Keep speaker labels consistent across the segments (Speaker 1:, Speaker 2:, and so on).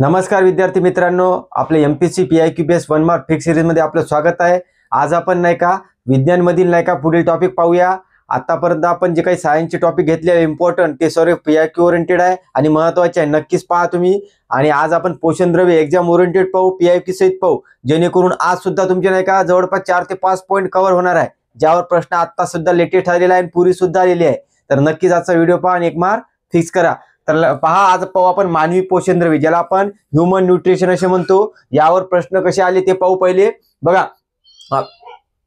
Speaker 1: नमस्कार विद्यार्थी मित्रांनो, आपले MPSC PIQPS 1 mark fix series मध्ये आपलं स्वागत आहे। आज आपण नाही का विज्ञान मधील नाही का पुढील टॉपिक पाहूया। आतापर्यंत आपण जे काही सायन्सचे टॉपिक घेतले इम्पॉर्टंट ते सर्व PIQ ओरिएंटेड आहे आणि महत्त्वाचे आहे, नक्कीच पहा तुम्ही। आणि आज आपण पोषण द्रव्य एक्झाम ओरिएंटेड पाहू, PIQ सहित पाहू, जेणेकरून आज सुद्धा तुमचे नाही का जवळपास 4 ते 5 पॉइंट कव्हर होणार आहे, ज्यावर प्रश्न आता सुद्धा लेटेस्ट आलेला आहे आणि पुरी सुद्धा आलेली आहे। तर नक्कीच आजचा व्हिडिओ पहा आणि एक मार्क फिक्स करा। तर पहा, आज पाहू आपण मानवी पोषण द्रव्य, ज्याला आपण ह्यूमन न्यूट्रिशन असे म्हणतो, यावर प्रश्न कसे आले ते पाहू। पहिले बघा,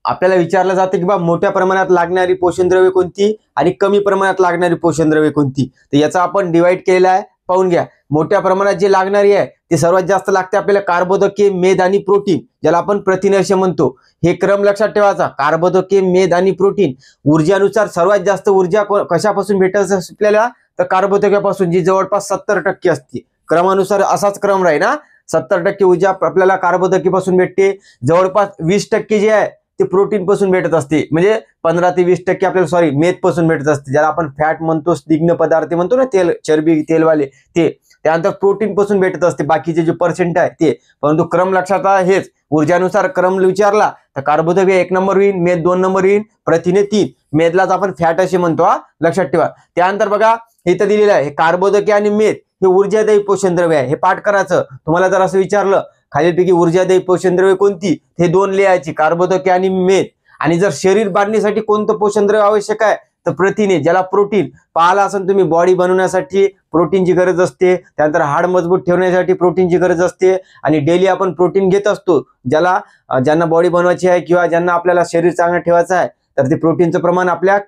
Speaker 1: आपल्याला विचारलं जाते की बा मोठ्या प्रमाणात लागणारी पोषण द्रव्ये कोणती आणि कमी प्रमाणात लागणारी पोषण द्रव्ये कोणती। तर याचा आपण डिवाइड केलेला आहे, पाहून घ्या। मोठ्या प्रमाणात जे लागणारी आहे ते सर्वात जास्त लागते आपल्याला कार्बोदके, मेद आणि प्रोटीन, ज्याला आपण प्रथिने असे म्हणतो। हे क्रम लक्षात ठेवायचा, कार्बोदके, मेद आणि प्रोटीन। ऊर्जानुसार सर्वात जास्त ऊर्जा कशापासून भेटत आपल्याला, तर कार्बोदकेपासून, जी जवळपास 70% असते। क्रमानुसार असाच क्रम राहील ना, 70% ऊर्जा आपल्याला कार्बोदकेपासून भेटते, जवळपास 20% जे आहे ते प्रोटीन पासून भेटत असते, म्हणजे 15 ते 20% आपल्याला मेद पासून भेटत असते, ज्याला आपण फॅट म्हणतो, स्निग्ध पदार्थ म्हणतो ना, तेल, चरबी, तेलवाले ते। त्यानंतर प्रोटीन पासून भेटत असते बाकीचे जे पर्सेंट आहे ते। परंतु क्रम लक्षात हेच, ऊर्जानुसार क्रम विचारला तर कार्बोदके 1 नंबर होईल, मेद 2 नंबर होईल, प्रथिने 3, मेदलाच आपण फॅट असे म्हणतो, लक्षात ठेवा। त्यानंतर बघा, इथं दिलेलं आहे कार्बोदके आणि मेद हे ऊर्जादायी पोषण द्रव्य आहे, हे पाठ करायचं। तुम्हाला जर असं विचारलं खालीलपैकी ऊर्जादायी पोषण द्रव्य कोणती, हे 2 लिहायची, कार्बोदके आणि मेद। आणि जर शरीर बांधण्यासाठी कोणतं पोषण द्रव्य आवश्यक आहे, तर प्रथिने, ज्याला प्रोटीन। पाहिला असेल तुम्ही, बॉडी बनवण्यासाठी प्रोटीनची गरज असते, त्यानंतर हाड मजबूत ठेवण्यासाठी प्रोटीनची गरज असते, आणि डेली आपण प्रोटीन घेत असतो। ज्यांना बॉडी बनवायची आहे किंवा ज्यांना आपल्याला शरीर चांगलं ठेवायचं आहे, तर ते प्रोटीनचं प्रमाण आपल्या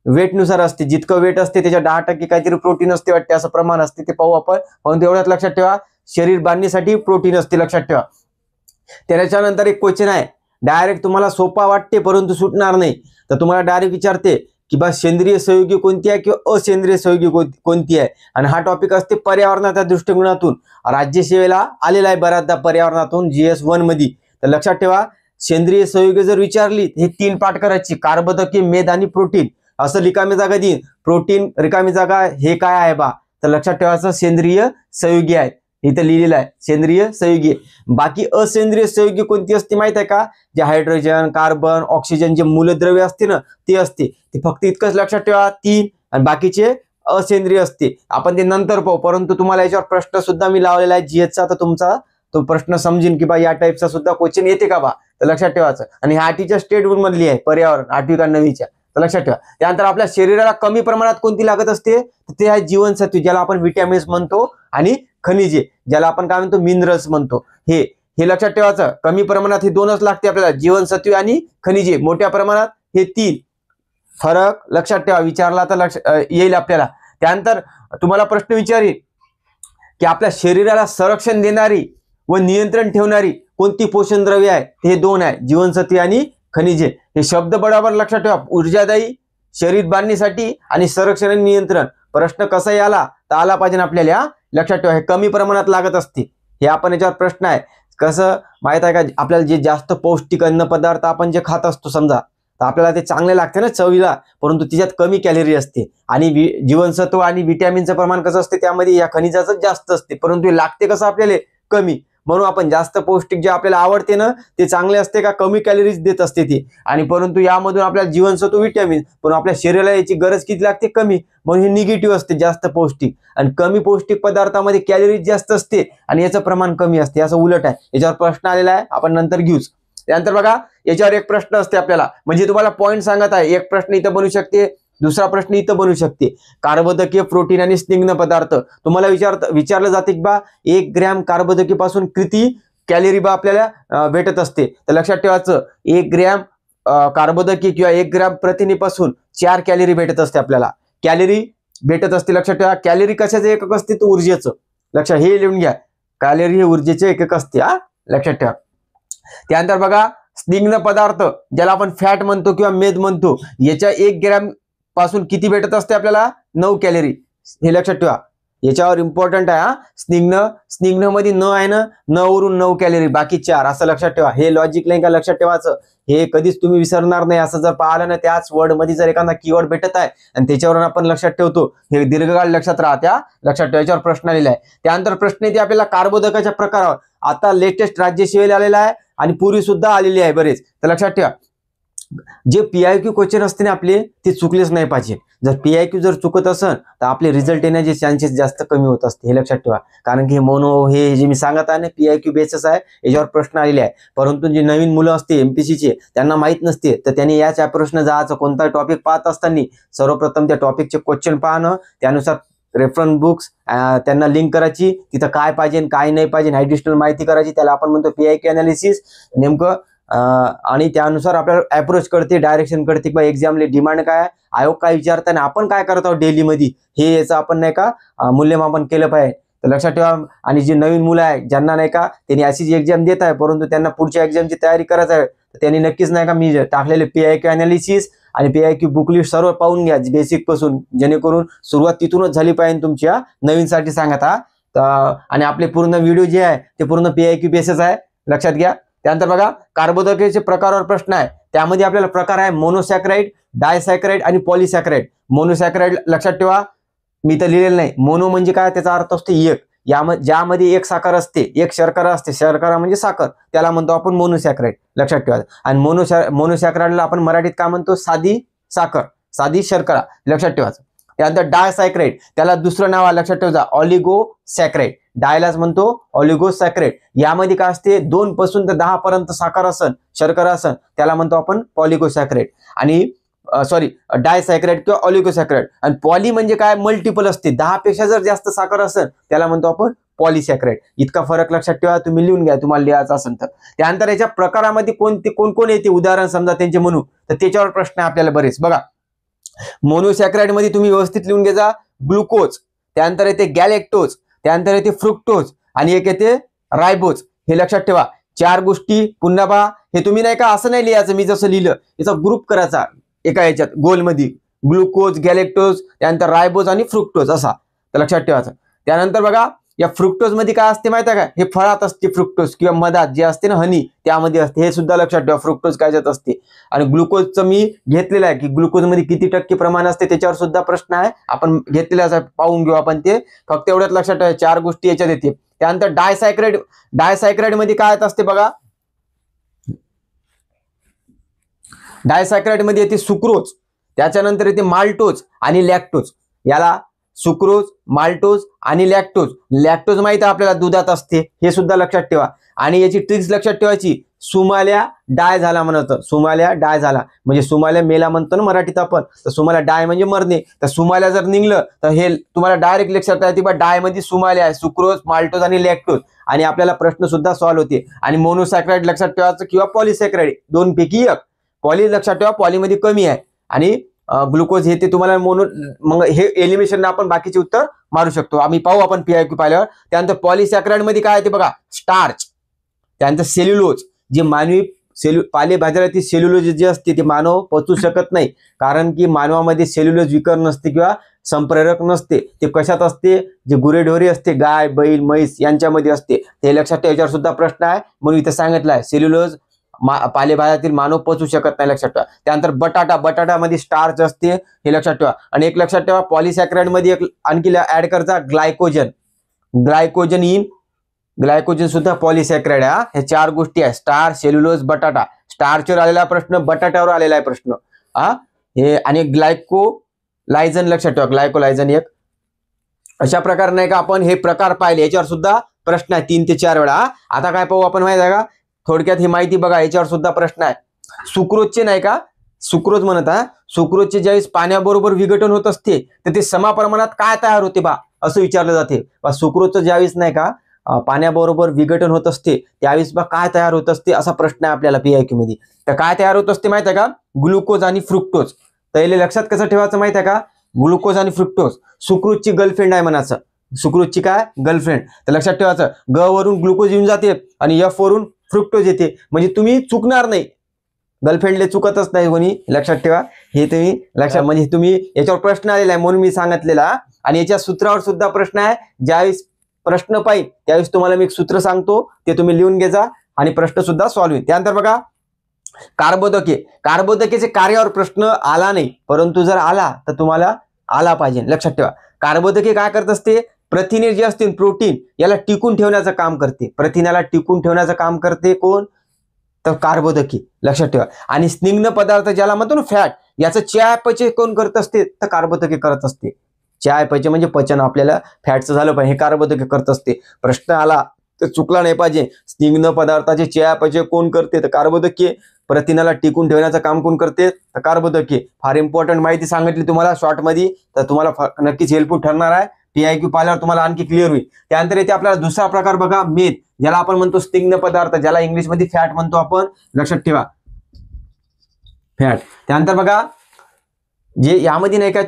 Speaker 1: वेटनुसार असते, जितकं वेट असते त्याच्या 10% काहीतरी प्रोटीन असते वाटते, असं प्रमाण असते, ते पाहू आपण। परंतु एवढ्याच लक्षात ठेवा, शरीर बांधण्यासाठी प्रोटीन असते, लक्षात ठेवा। त्याच्यानंतर एक क्वेश्चन आहे, डायरेक्ट तुम्हाला सोपा वाटते परंतु सुटणार नाही। तर तुम्हाला डायरेक्ट विचारते की बा सेंद्रिय संयुगी कोणती आहे किंवा असेंद्रिय संयुगी कोणती आहे, आणि हा टॉपिक असते पर्यावरणाच्या दृष्टिकोनातून। राज्यसेवेला आलेला आहे बऱ्याचदा पर्यावरणातून, GS1 मध्ये। तर लक्षात ठेवा, सेंद्रिय संयुगे जर विचारली, हे 3 पाठ करायची, कार्बोदके, मेद आणि प्रोटीन। असं रिकामी जागा देईन, प्रोटीन रिकामी जागा, हे काय आहे बा, तर लक्षात ठेवायचं सेंद्रिय संयुगी आहे, इथं लिहिलेलं आहे सेंद्रिय संयुगी। बाकी असेंद्रिय संयुगी कोणती असते माहित आहे का, जे हायड्रोजन, कार्बन, ऑक्सिजन जे मूलद्रव्य असते ना, ते असते। ते फक्त इतकंच लक्षात ठेवा, 3, आणि बाकीचे असेंद्रिय असते। आपण ते नंतर पाहू, परंतु तुम्हाला याच्यावर प्रश्न सुद्धा मी लावलेला आहे GS चा, तर तुमचा तो प्रश्न समजेन की बा या टाईपचा सुद्धा क्वेश्चन येते का बा, तर लक्षात ठेवायचं। आणि ह्या 8च्या स्टेट बोर्ड मधली आहे, पर्यावरण 8वी का 9वीच्या, तर लक्षात ठेवा। त्यानंतर आपल्या शरीराला कमी प्रमाणात कोणती लागत असते, तर ते आहे जीवनसत्वे, ज्याला आपण विटॅमिन्स म्हणतो, आणि खनिजे, ज्याला आपण काय म्हणतो, मिनरल्स म्हणतो। हे लक्षात ठेवायचं, कमी प्रमाणात हे 2च लागते आपल्याला, जीवनसत्वे आणि खनिजे। मोठ्या प्रमाणात हे 3, फरक लक्षात ठेवा, विचारला तर येईल आपल्याला। त्यानंतर तुम्हाला प्रश्न विचारेल की आपल्या शरीराला संरक्षण देणारी व नियंत्रण ठेवणारी कोणती पोषण द्रव्य आहे, हे 2 आहे, जीवनसत्वे आणि खनिजे। हे शब्द बरोबर लक्षात ठेवा, ऊर्जादायी, शरीर बांधण्यासाठी, आणि संरक्षण आणि नियंत्रण। प्रश्न कसाही आला तर आला पाहिजे आपल्याला, लक्षात ठेवा। हे कमी प्रमाणात लागत असते, हे आपण याच्यावर प्रश्न आहे। कसं माहित आहे का, आपल्याला जे जास्त पौष्टिक अन्न पदार्थ आपण जे खात असतो समजा, तर आपल्याला ते चांगले लागते ना चवीला, परंतु त्याच्यात कमी कॅलरी असते, आणि जीवनसत्व आणि विटॅमिनचं प्रमाण कसं असते त्यामध्ये, या खनिजाचं जास्त असते, परंतु हे लागते कसं आपल्याला कमी। म्हणून आपण जास्त पौष्टिक जे आपल्याला आवडते ना, ते चांगले असते का, कमी कॅलरीज देत असते ते, आणि परंतु यामधून आपल्याला जीवनसत्व, विटॅमिन, पण आपल्या शरीराला याची गरज किती लागते, कमी। म्हणून हे निगेटिव्ह असते, जास्त पौष्टिक आणि कमी पौष्टिक पदार्थामध्ये कॅलरीज जास्त असते आणि याचं प्रमाण कमी असते, असं उलट आहे। याच्यावर प्रश्न आलेला आहे, आपण नंतर घेऊच। त्यानंतर बघा, याच्यावर एक प्रश्न असते आपल्याला, म्हणजे तुम्हाला पॉईंट सांगत आहे, एक प्रश्न इथं बनू शकते, दुसरा प्रश्न इथं बनू शकते। कार्बोदके, प्रोटीन आणि स्निग्ध पदार्थ, तुम्हाला विचारलं जाते की बा 1 ग्रॅम कार्बोदके पासून किती कॅलरी बा आपल्याला भेटत असते, तर लक्षात ठेवायचं, 1 ग्रॅम कार्बोदके किंवा 1 ग्रॅम प्रथिनेपासून 4 कॅलरी भेटत असते आपल्याला, कॅलरी भेटत असते, लक्षात ठेवा। कॅलरी कशाचं एकक असते, तर ऊर्जेचं, लक्षात, हे लिहून घ्या, कॅलरी हे ऊर्जेचे एकक असते, लक्षात ठेवा। त्यानंतर बघा, स्निग्ध पदार्थ, ज्याला आपण फॅट म्हणतो किंवा मेद म्हणतो, याच्या 1 ग्रॅम पासून किती भेटत असते आपल्याला, 9 कॅलरी, हे लक्षात ठेवा। याच्यावर इम्पॉर्टंट आहे हा. स्निग्ध मध्ये न आहे ना, न वरून 9 कॅलरी, बाकी 4, असं लक्षात ठेवा. हे लॉजिक नाही का लक्षात ठेवायचं, हे कधीच तुम्ही विसरणार नाही. असं जर पाहिलं ना, त्याच वर्ड मध्ये जर एखादा कीवर्ड भेटत आहे आणि त्याच्यावरून आपण लक्षात ठेवतो, हे दीर्घकाळ लक्षात राहत्या, लक्षात ठेवायच्यावर प्रश्न आलेला आहे. त्यानंतर प्रश्न येते आपल्याला कार्बोदकाच्या प्रकारावर. आता लेटेस्ट राज्य सेवेला आलेला आहे आणि पूर्वी सुद्धा आलेली आहे बरेच. तर लक्षात ठेवा, जे PIQ क्वेश्चन असते ना आपले, ते चुकलेच नाही पाहिजे. जर PIQ जर चुकत असेल तर आपले रिझल्ट येण्याचे चान्सेस जास्त कमी होत असते, हे लक्षात ठेवा. कारण की हे मोनो, हे जे मी सांगत आहे ना, PIQ बेसच आहे, याच्यावर प्रश्न आलेले आहे. परंतु जे नवीन मुलं असते MPSCचे, त्यांना माहित नसते, तर त्यांनी याच प्रश्न जायचं. कोणता टॉपिक पाहत असताना सर्वप्रथम त्या टॉपिकचे क्वेश्चन पाहणं, त्यानुसार रेफरन्स बुक्स त्यांना लिंक करायची, तिथं काय पाहिजे काय नाही पाहिजे ऍडिशनल माहिती करायची, त्याला आपण म्हणतो PIQ अनालिसिस नेमकं. आणि त्यानुसार आपल्याला अप्रोच करते, डायरेक्शन करते किंवा एक्झामले डिमांड काय, आयोग काय विचारताना आपण काय करत आहोत डेली मध्ये, हे याचं आपण नाही का मूल्यमापन केलं पाहिजे. तर लक्षात ठेवा. आणि जे नवीन मुलं आहे ज्यांना नाही का त्यांनी अशीच एक्झाम देत आहे, परंतु त्यांना पुढच्या एक्झामची तयारी करायची आहे, तर त्यांनी नक्कीच नाही का मी टाकलेले PIQ अनालिसिस आणि PIQ बुकलिस्ट सर्व पाहून घ्या बेसिक पासून, जेणेकरून सुरुवात तिथूनच झाली पाहिजे तुमच्या नवीनसाठी सांगत हा. आणि आपले पूर्ण व्हिडिओ जे आहे ते पूर्ण PIQ बेसच आहे, लक्षात घ्या. त्यानंतर बघा, कार्बोदकाचे प्रकारावर प्रश्न आहे. त्यामध्ये आपल्याला प्रकार आहे मोनोसॅकराइड, डायसॅकराइड आणि पॉलिसॅकराइड. मोनोसॅकराइड लक्षात ठेवा, मी तर लिहिलेलं नाही. मोनो म्हणजे काय, त्याचा अर्थ असतो एक. ज्यामध्ये एक साखर असते, एक शर्करा असते, शर्करा म्हणजे साखर, त्याला म्हणतो आपण मोनोसॅकराइड, लक्षात ठेवा. आणि मोनोसॅकराइडला आपण मराठीत काय म्हणतो, साधी साखर, साधी शर्करा, लक्षात ठेवायचं. त्यानंतर डायसॅकराइड, त्याला दुसरं नाव आहे, लक्षात ठेवायचं, ऑलिगोसॅकराइड. डायलाच म्हणतो ऑलिगोसॅकराइड. यामध्ये काय असते, 2 पासून तर 10 पर्यंत साखर असन, शर्करा असन, त्याला म्हणतो आपण पॉलिगोसॅकराइड. आणि डायसॅकराइड किंवा ऑलिगोसॅकराइड. आणि पॉली म्हणजे काय, मल्टिपल असते, 10 पेक्षा जर जास्त साखर असेल त्याला म्हणतो आपण पॉलिसॅकराइड. इतका फरक लक्षात ठेवा, तुम्ही लिहून घ्या तुम्हाला लिहायचं असेल तर. त्यानंतर याच्या प्रकारामध्ये कोण येते, उदाहरण समजा त्यांचे म्हणू, तर त्याच्यावर प्रश्न आहे आपल्याला बरेच. बघा, मोनोसॅकराइड मध्ये तुम्ही व्यवस्थित लिहून घ्या, ग्लुकोज, त्यानंतर येते गॅलेक्टोज, त्यानंतर येते फ्रुक्टोज आणि एक येते रायबोज. हे लक्षात ठेवा. 4 गोष्टी पुन्हा पहा. हे तुम्ही नाही का असं नाही लिहायचं मी जसं लिहिलं, याचा ग्रुप करायचा एका याच्यात गोलमध्ये, ग्लुकोज, गॅलेक्टोज, त्यानंतर रायबोज आणि फ्रुक्टोज असा, तर लक्षात ठेवायचं. त्यानंतर बघा, या फ्रुक्टोज मध्ये काय असते माहिती आहे का, हे फळात असते फ्रुक्टोज, किंवा मधात जे असते ना हनी, त्यामध्ये असते, हे सुद्धा लक्षात ठेवा फ्रुक्टोज कायच्यात असते. आणि ग्लुकोजचं मी घेतलेलं आहे की ग्लुकोज मध्ये किती टक्के प्रमाण असते, त्याच्यावर सुद्धा प्रश्न आहे, आपण घेतलेला पाहून घेऊ आपण ते. फक्त एवढ्यात लक्षात ठेवा, 4 गोष्टी याच्यात येते. त्यानंतर डायसॅकराइड मध्ये काय असते बघा, डायसॅकराइड मध्ये येते सुक्रोज, त्याच्यानंतर येते माल्टोज आणि लॅक्टोज. याला सुक्रोज, माल्टोज आणि लॅक्टोज. लॅक्टोज माहिती आहे आपल्याला दुधात असते, हे सुद्धा लक्षात ठेवा. आणि याची ट्रिक्स लक्षात ठेवायची, सुमाल्या डाय झाला म्हणतं, सुमाल्या डाय झाला म्हणजे सुमाल्या मेला म्हणतो ना मराठीत आपण, तर सुमाल्या डाय म्हणजे मरणे. तर सुमाल्या जर निघलं तर हे तुम्हाला डायरेक्ट लक्षात येते, बा डाय मध्ये सुमाल्या आहे, सुक्रोज, माल्टोज आणि लॅक्टोज. आणि आपल्याला प्रश्न सुद्धा सॉल्व्ह होते. आणि मोनोसॅकराइड लक्षात ठेवायचं किंवा पॉलिसॅकराइड, 2 पैकी 1. पॉली लक्षात ठेवा, पॉलीमध्ये कमी आहे. आणि ग्लुकोज हे ते तुम्हाला मग हे एलिमिनेशन आपण बाकीचे उत्तर मारू शकतो. आम्ही पाहू आपण PIQ पाहिल्यावर. त्यानंतर पॉलिसॅकराइड मध्ये काय येते बघा, स्टार्च, त्यानंतर सेल्युलोज. जे मानवी पालेभाज्यातील सेल्युलोज जे असते ते मानव पचवू शकत नाही, कारण की मानवामध्ये सेल्युलोज विकर नसते किंवा संप्रेरक नसते. ते कशात असते, जे गुरेढोरे असते, गाय, बैल, म्हैस यांच्यामध्ये असते. ते लक्षात ठेवा, याच्यावर सुद्धा प्रश्न आहे, म्हणून इथे सांगितलं आहे सेल्युलोज पालेभाज्यातील मानव पचवू शकत नाही, लक्षात ठेवा. त्यानंतर बटाटामध्ये स्टार्च असते, हे लक्षात ठेवा. आणि एक लक्षात ठेवा, पॉलिसॅकराइड मध्ये एक आणखी ऍड करायचा ग्लायकोजन सुद्धा पॉलिसॅकराइड आहे. हे 4 गोष्टी आहे, स्टार, सेल्युलोज, बटाटा. स्टारवर आलेला प्रश्न, बटाट्यावर आलेला आहे प्रश्न हे. आणि ग्लायकोलायझन लक्षात ठेवा, ग्लायकोलायझन एक. अशा प्रकारे नाही का आपण हे प्रकार पाहिले, याच्यावर सुद्धा प्रश्न आहे 3 ते 4 वेळा. आता काय पाहू आपण माहिती आहे का, थोडक्यात ही माहिती बघा, याच्यावर सुद्धा प्रश्न आहे. सुक्रोजचे नाही का, सुक्रोज म्हणत आहे, सुक्रोजचे ज्यावेळेस पाण्याबरोबर विघटन होत असते तर ते समाप्रमाणात काय तयार होते बा, असं विचारलं जाते. सुक्रोजचं ज्यावेळेस नाही का पाण्याबरोबर विघटन होत असते त्यावेळेस बा काय तयार होत असते, असा प्रश्न आहे आपल्याला PIQ मध्ये. तर काय तयार होत असते माहिती आहे का, ग्लुकोज आणि फ्रुक्टोज. तर याला लक्षात कसं ठेवायचं माहिती आहे का, ग्लुकोज आणि फ्रुक्टोज सुक्रोजची गर्लफ्रेंड आहे म्हणायचं, सुक्रोजची काय गर्लफ्रेंड. तर लक्षात ठेवायचं, ग वरून ग्लुकोज येऊन जाते आणि F वरून फ्रुक्टोज येते, म्हणजे तुम्ही चुकणार नाही, गर्लफ्रेंडले चुकतच नाही कोणी, लक्षात ठेवा. हे तुम्ही लक्षात, म्हणजे तुम्ही याच्यावर प्रश्न आलेला आहे म्हणून मी सांगितलेला. आणि याच्या सूत्रावर सुद्धा प्रश्न आहे. ज्यावेळेस प्रश्न पाहिजे त्यावेळेस तुम्हाला मी एक सूत्र सांगतो, ते तुम्ही लिहून घ्या आणि प्रश्न सुद्धा सॉल्व्ह होईल. त्यानंतर बघा कार्बोदके. कार्बोदकेचे कार्यावर प्रश्न आला नाही, परंतु जर आला तर तुम्हाला आला पाहिजे. लक्षात ठेवा, कार्बोदके काय करत असते, प्रथिने जे असतील प्रोटीन याला टिकून ठेवण्याचं काम करते. प्रथिनाला टिकून ठेवण्याचं काम करते कोण, तर कार्बोदके. लक्षात ठेवा. आणि स्निग्ध पदार्थ ज्याला म्हणतो ना फॅट, याचं चयापचय कोण करत असते, तर कार्बोदके करत असते. चयापचय म्हणजे पचन आपल्याला फॅटचं झालं पाहिजे, हे कार्बोदके करत असते. प्रश्न आला तर चुकला नाही पाहिजे. स्निग्ध पदार्थाचे चयापचय कोण करते, तर कार्बोदके. प्रथिनाला टिकून ठेवण्याचं काम कोण करते, तर कार्बोदके. फार इम्पॉर्टंट माहिती सांगितली तुम्हाला शॉर्ट मध्ये, तर तुम्हाला नक्कीच हेल्पफुल ठरणार आहे. PIQ पाहिल्यावर तुम्हाला आणखी क्लिअर होईल. त्यानंतर येथे आपल्याला दुसरा प्रकार बघा, मेद, ज्याला आपण म्हणतो स्निग्ध पदार्थ, ज्याला इंग्लिशमध्ये फॅट म्हणतो आपण. लक्षात ठेवा, फॅट. त्यानंतर बघा, जे यामध्ये नाही का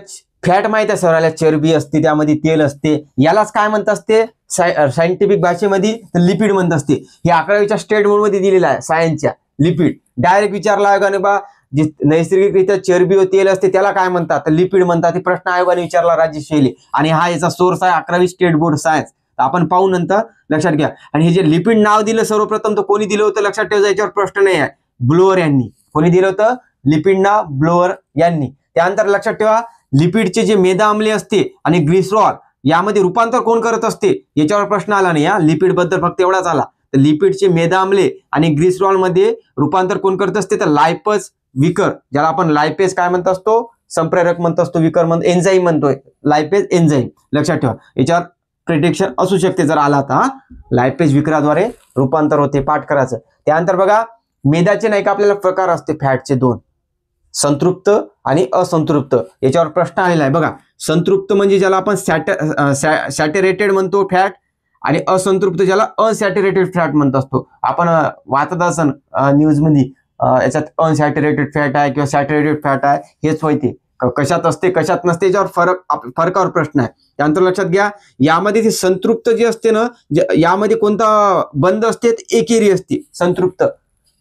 Speaker 1: फॅट माहिती आहे सराला, चरबी असते, त्यामध्ये तेल असते, यालाच काय म्हणत असते सायंटिफिक भाषेमध्ये, तर लिपिड म्हणत असते. हे 11वीच्या स्टेट बोर्ड मध्ये दिलेलं आहे सायन्सच्या. लिपिड डायरेक्ट विचारला आयोगाने, बा जे नैसर्गिकरित्या चरबी व तेल असते त्याला काय म्हणतात, तर लिपिड म्हणतात. हे प्रश्न आयोगाने विचारला राज्य शैली, आणि हा याचा सोर्स आहे 11वी स्टेट बोर्ड सायन्स. आपण पाहू नंतर, लक्षात घ्या. आणि हे जे लिपिड नाव दिलं सर्वप्रथम, तर कोणी दिलं होतं लक्षात ठेवा, याच्यावर प्रश्न नाही आहे. ब्लोअर यांनी. कोणी दिलं होतं, लिपिड नाव ब्लोअर यांनी. त्यानंतर लक्षात ठेवा, लिपिडचे जे मेदा आम्ले असते आणि ग्लिसरॉल यामध्ये रूपांतर कोण करत असते, याच्यावर प्रश्न आला नाही. हा लिपिड बद्दल फक्त एवढाच आला. तर लिपिडचे मेदा आम्ले आणि ग्लिसरॉल मध्ये रूपांतर कोण करत असते, तर लायपस विकर, ज्याला आपण लायपेज काय म्हणत असतो, संप्रेरक म्हणत असतो, विकर म्हणतो, एन्झाईम म्हणतोय, लायपेज एन्झाईम. लक्षात ठेवा, याच्यावर प्रिडिक्शन असू शकते जर आला तर. लायपेज विकराद्वारे रूपांतर होते, पाठ करायचं. त्यानंतर बघा, मेदाचे नाही का आपल्याला प्रकार असते फॅटचे दोन, संतृप्त आणि असंतृप्त. याच्यावर प्रश्न आलेला आहे बघा. संतृप्त म्हणजे ज्याला आपण सॅच्युरेटेड म्हणतो फॅट, आणि असंतृप्त ज्याला अनसॅच्युरेटेड फॅट म्हणत असतो. आपण वाचत असन न्यूज मध्ये, याच्यात अनसॅच्युरेटेड फॅट आहे किंवा सॅच्युरेटेड फॅट आहे, हेच होते. कशात असते कशात नसते याच्यावर फरकावर प्रश्न आहे. त्यानंतर लक्षात घ्या, यामध्ये ते संतृप्त जे असते ना, यामध्ये कोणता बंध असते, एकेरी असते संतृप्त,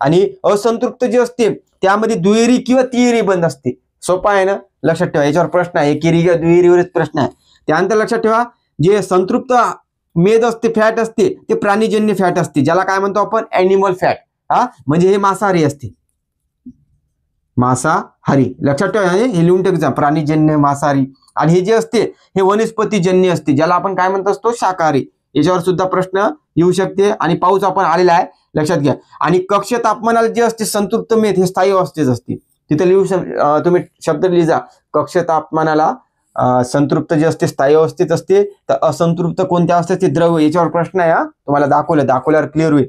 Speaker 1: आणि असंतृप्त जे असते त्यामध्ये दुहेरी किंवा तिहेरी बंध असते. सोपा आहे ना, लक्षात ठेवा. याच्यावर प्रश्न आहे, एकेरी किंवा दुहेरीवरच प्रश्न आहे. त्यानंतर लक्षात ठेवा, जे संतृप्त मेद असते, फॅट असते, ते प्राणीजन्य फॅट असते, ज्याला काय म्हणतो आपण, ॲनिमल फॅट. म्हणजे हे मांसाहारी असते, मांसाहारी. लक्षात ठेवा, हे लिहून ठेवायचं, प्राणीजन्य, मांसाहारी. आणि हे जे असते हे वनस्पतीजन्य असते, ज्याला आपण काय म्हणत असतो, शाकाहारी. याच्यावर सुद्धा प्रश्न येऊ शकते, आणि पाऊस आपण आलेला आहे, लक्षात घ्या. आणि कक्ष तापमानाला जे असते संतृप्त मेद, हे स्थायी अवस्थेत असते. तिथे लिहू तुम्ही शब्द लिहा, कक्ष तापमानाला संतृप्त जे असते स्थायी अवस्थेत असते, तर असंतृप्त कोणत्या अवस्थेत, ते द्रव. याच्यावर प्रश्न आहे, तुम्हाला दाखवल्यावर क्लिअर होईल.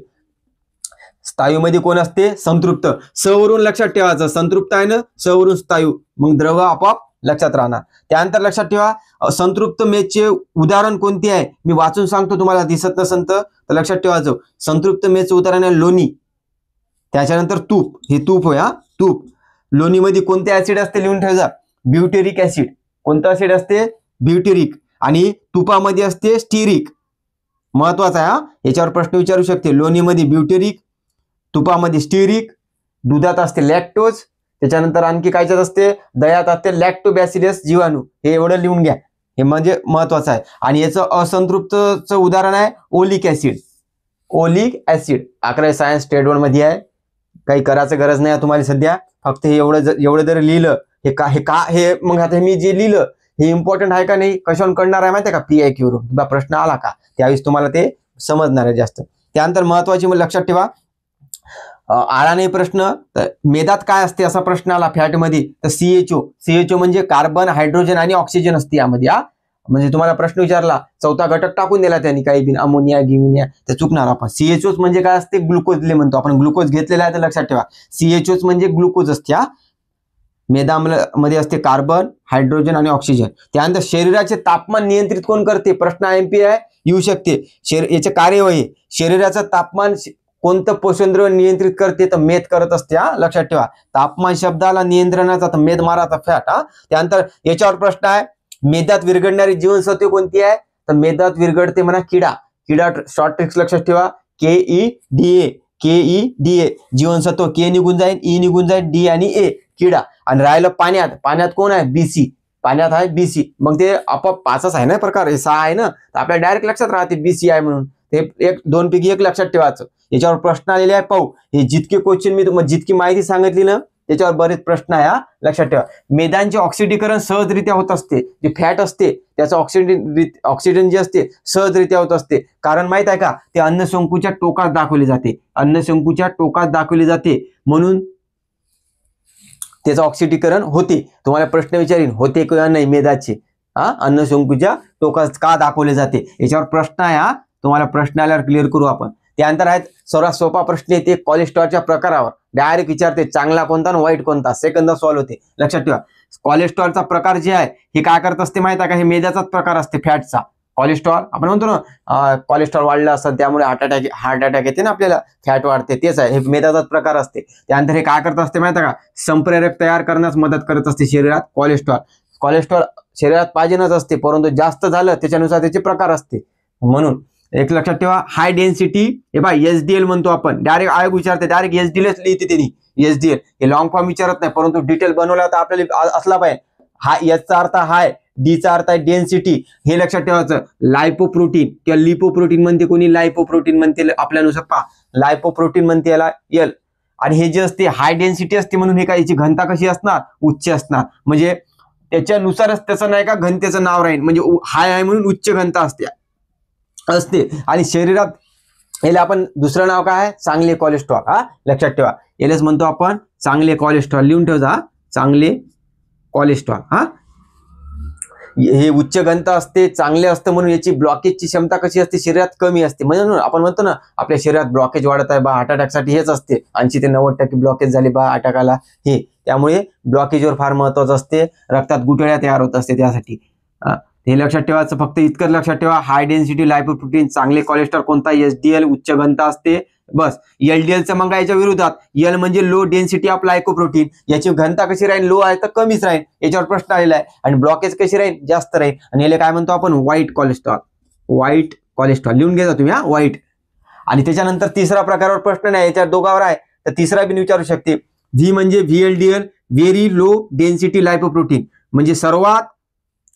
Speaker 1: स्थायूमध्ये कोण असते, संतृप्त. स वरून लक्षात ठेवायचं, संतृप्त आहे ना, स वरून स्थायू, मग द्रव आपोआप लक्षात राहणार. त्यानंतर लक्षात ठेवा, संतृप्त मेदचे उदाहरण कोणते आहे, मी वाचून सांगतो, तुम्हाला दिसत नसेल तर लक्षात ठेवायचं. संतृप्त मेदचे उदाहरण आहे लोणी, त्याच्यानंतर तूप. हे तूप होय, तूप. लोणीमध्ये कोणते ऍसिड असते, लिहून ठेवायचा, ब्युटेरिक ऍसिड. कोणतं ऍसिड असते, ब्युटेरिक. आणि तुपामध्ये असते स्टिरिक. महत्वाचा आहे, याच्यावर प्रश्न विचारू शकते. लोणीमध्ये ब्युटेरिक, तुपामध्ये स्टिरिक, दुधात असते लॅक्टोज, त्याच्यानंतर आणखी कायच्यात असते, दह्यात असते लॅक्टोबॅसिलस जीवाणू. हे एवढं लिहून घ्या, हे म्हणजे महत्वाचं आहे. आणि याचं असंतृप्तचं उदाहरण आहे oleic acid. Oleic acid 11 science state board मध्ये आहे, काही करायचं गरज नाही तुम्हाला सध्या. फक्त हे एवढं जर लिहिलं, हे मग आता मी जे लिहिलं हे इम्पॉर्टंट आहे का नाही, कशावरून कळणार आहे माहिती आहे का, PIQ वरून प्रश्न आला का, त्यावेळेस तुम्हाला ते समजणार आहे जास्त. त्यानंतर महत्वाची मग लक्षात ठेवा, आला नाही प्रश्न, तर मेदात काय असते असा प्रश्न आला फॅटमध्ये, तर CHO म्हणजे कार्बन, हायड्रोजन आणि ऑक्सिजन असते यामध्ये. म्हणजे तुम्हाला प्रश्न विचारला, चौथा घटक टाकून दिला त्यांनी, काही बिन, अमोनिया, गिमोनिया, तर चुकणार आपण. CHO म्हणजे काय असते, ग्लुकोज म्हणतो आपण. ग्लुकोज घेतलेला आहे तर लक्षात ठेवा, CHO म्हणजे ग्लुकोज असते. मेदामध्ये असते कार्बन, हायड्रोजन आणि ऑक्सिजन. त्यानंतर शरीराचे तापमान नियंत्रित कोण करते, प्रश्न MP आहे, येऊ शकते. याचे कार्यवाही, शरीराचं तापमान कोणतं पोषणद्रव्य नियंत्रित करते, तर मेद करत असते. लक्षात ठेवा, तापमान शब्दाला नियंत्रणाचा, तर मेद माराचा फॅट. त्यानंतर याच्यावर प्रश्न आहे, मेदात विरघडणारी जीवनसत्वे कोणती आहे, तर मेदात विरघडते म्हणा किडा. शॉर्ट ट्रिक्स लक्षात ठेवा, KEDA. जीवनसत्व K निघून जाईल, E निघून जाईल, D आणि A, किडा. आणि राहिलं पाण्यात कोण आहे, BC. पाण्यात आहे BC, मग ते आपोआप 5च आहे ना प्रकार, हे 6 आहे ना, तर आपल्याला डायरेक्ट लक्षात राहते BC आहे म्हणून. हे 2 पैकी 1 लक्षात ठेवायचं. याच्यावर प्रश्न आलेले आहे पाहू. हे जितके क्वेश्चन मी तुम्हाला जितकी माहिती सांगितली ना त्याच्यावर बरेच प्रश्न आहे, लक्षात ठेवा. मेदांचे ऑक्सिडीकरण सहजरित्या होत असते. जे फॅट असते त्याचं ऑक्सिजन जे असते सहजरित्या होत असते. कारण माहित आहे का, ते अन्नशंकूच्या टोकात दाखवले जाते. अन्नशंकूच्या टोकात दाखवले जाते म्हणून त्याचं ऑक्सिडीकरण होते. तुम्हाला प्रश्न विचारीन होते किंवा नाही मेदाचे, अन्नशंकूच्या टोकात का दाखवले जाते, याच्यावर प्रश्न आहे. तुम्हाला प्रश्न आल्यावर क्लिअर करू आपण. त्यानंतर आहेत सर्वात सोपा प्रश्न येते कोलेस्ट्रॉलच्या प्रकारावर. डायरेक्ट विचारते चांगला कोणता आणि वाईट कोणता, सेकंद सॉल्व्ह होते. लक्षात ठेवा, कोलेस्ट्रॉलचा प्रकार जे आहे हे काय करत असते माहित आहे का, हे मेदाचाच प्रकार असते, फॅटचा. कोलेस्ट्रॉल आपण म्हणतो ना कोलेस्ट्रॉल वाढलं असतं त्यामुळे हार्ट अटॅक येते ना आपल्याला, फॅट वाढते, तेच आहे, हे मेदाचाच प्रकार असते. त्यानंतर हे काय करत असते माहिती आहे का, संप्रेरक तयार करण्यास मदत करत असते शरीरात. कोलेस्ट्रॉल शरीरात पाहिजेच असते, परंतु जास्त झालं त्याच्यानुसार त्याचे प्रकार असते. म्हणून एक लक्षात ठेवा, हाय डेन्सिटी, हे बघा SDL म्हणतो आपण. डायरेक्ट आयोग विचारते, डायरेक्ट SDLच लिहिते त्यांनी, SDL. हे लॉंग फॉर्म विचारत नाही, परंतु डिटेल बनवला तर आपल्याला असला पाहिजे. हा याचा अर्थ हाय, डीचा अर्थ आहे डेन्सिटी, हे लक्षात ठेवायचं. लायपोप्रोटीन किंवा लिपोप्रोटीन म्हणते कोणी, लायपोप्रोटीन म्हणते आपल्यानुसार पहा, लायपोप्रोटीन म्हणते याला L. आणि हे जे असते हाय डेन्सिटी असते म्हणून हे काय, याची घनता कशी असणार, उच्च असणार. म्हणजे त्याच्यानुसारच त्याचं नाही का घनतेचं नाव राहील. म्हणजे हाय आहे म्हणून उच्च घनता असते. आणि शरीरात याला आपण दुसरं नाव काय आहे, चांगले कोलेस्ट्रॉल. लक्षात ठेवा, यालाच म्हणतो आपण चांगले कोलेस्ट्रॉल. लिहून ठेवा, चांगले कोलेस्ट्रॉल. हे उच्च घनता असते, चांगले असतं म्हणून याची ब्लॉकेजची क्षमता कशी असते, शरीरात कमी असते. म्हणून आपण म्हणतो ना आपल्या शरीरात ब्लॉकेज वाढत आहे बा, हार्ट अटॅकसाठी हेच असते. 80 ते 90% ब्लॉकेज झाले बा अटॅकाला, हे त्यामुळे ब्लॉकेजवर फार महत्वाचं असते. रक्तात गुठळ्या तयार होत असते त्यासाठी. हे लक्षात ठेवायचं, फक्त इतकंच लक्षात ठेवा. हाय डेन्सिटी लायपोप्रोटीन, चांगले कोलेस्ट्रॉल कोणता, SDL, उच्च घनता असते बस. LDLचं मग याच्या विरोधात, L म्हणजे लो डेन्सिटी ऑफ लायकोप्रोटीन, याची घनता कशी राहील, लो आहे तर कमीच राहील. याच्यावर प्रश्न आलेला आहे. आणि ब्लॉकेज कशी राहील, जास्त राहील. आणि याला काय म्हणतो आपण, व्हाईट कोलेस्ट्रॉल. लिहून घ्या तुम्ही, व्हाईट. आणि त्याच्यानंतर तिसरा प्रकारावर प्रश्न नाही, याच्या दोघावर आहे, तर तिसरा बी विचारू शकते. V म्हणजे VLDL, व्हेरी लो डेन्सिटी लायपोप्रोटीन, म्हणजे सर्वात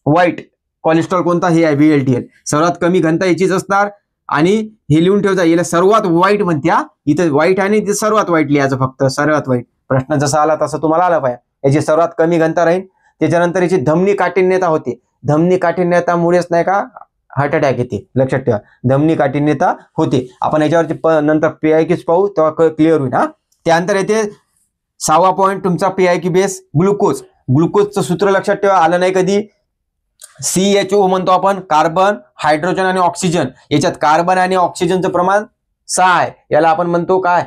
Speaker 1: वाईट कोलेस्ट्रॉल कोणता, हे आहे VLDL. सर्वात कमी घनता याचीच असणार. आणि हे लिहून ठेवता, याला सर्वात वाईट म्हणत्या. इथं वाईट आहे आणि सर्वात वाईट लिहायचं, फक्त सर्वात वाईट. प्रश्न जसा आला तसं तुम्हाला आला पाहिजे. याची सर्वात कमी घनता राहील. त्याच्यानंतर याची धमनी काठिन्यता होते. धमनी काठिन्यतामुळेच नाही का हार्ट अटॅक येते. लक्षात ठेवा, धमनी काठिन्यता होते. आपण याच्यावरची नंतर PIQs पाहू तेव्हा क्लिअर होईल. त्यानंतर येते 6वा पॉईंट तुमचा PIQ बेस, ग्लुकोज. ग्लुकोजचं सूत्र लक्षात ठेवा, आलं नाही कधी. CHO म्हणतो आपण, कार्बन, हायड्रोजन आणि ऑक्सिजन. याच्यात कार्बन आणि ऑक्सिजनचं प्रमाण 6 आहे. याला आपण म्हणतो काय,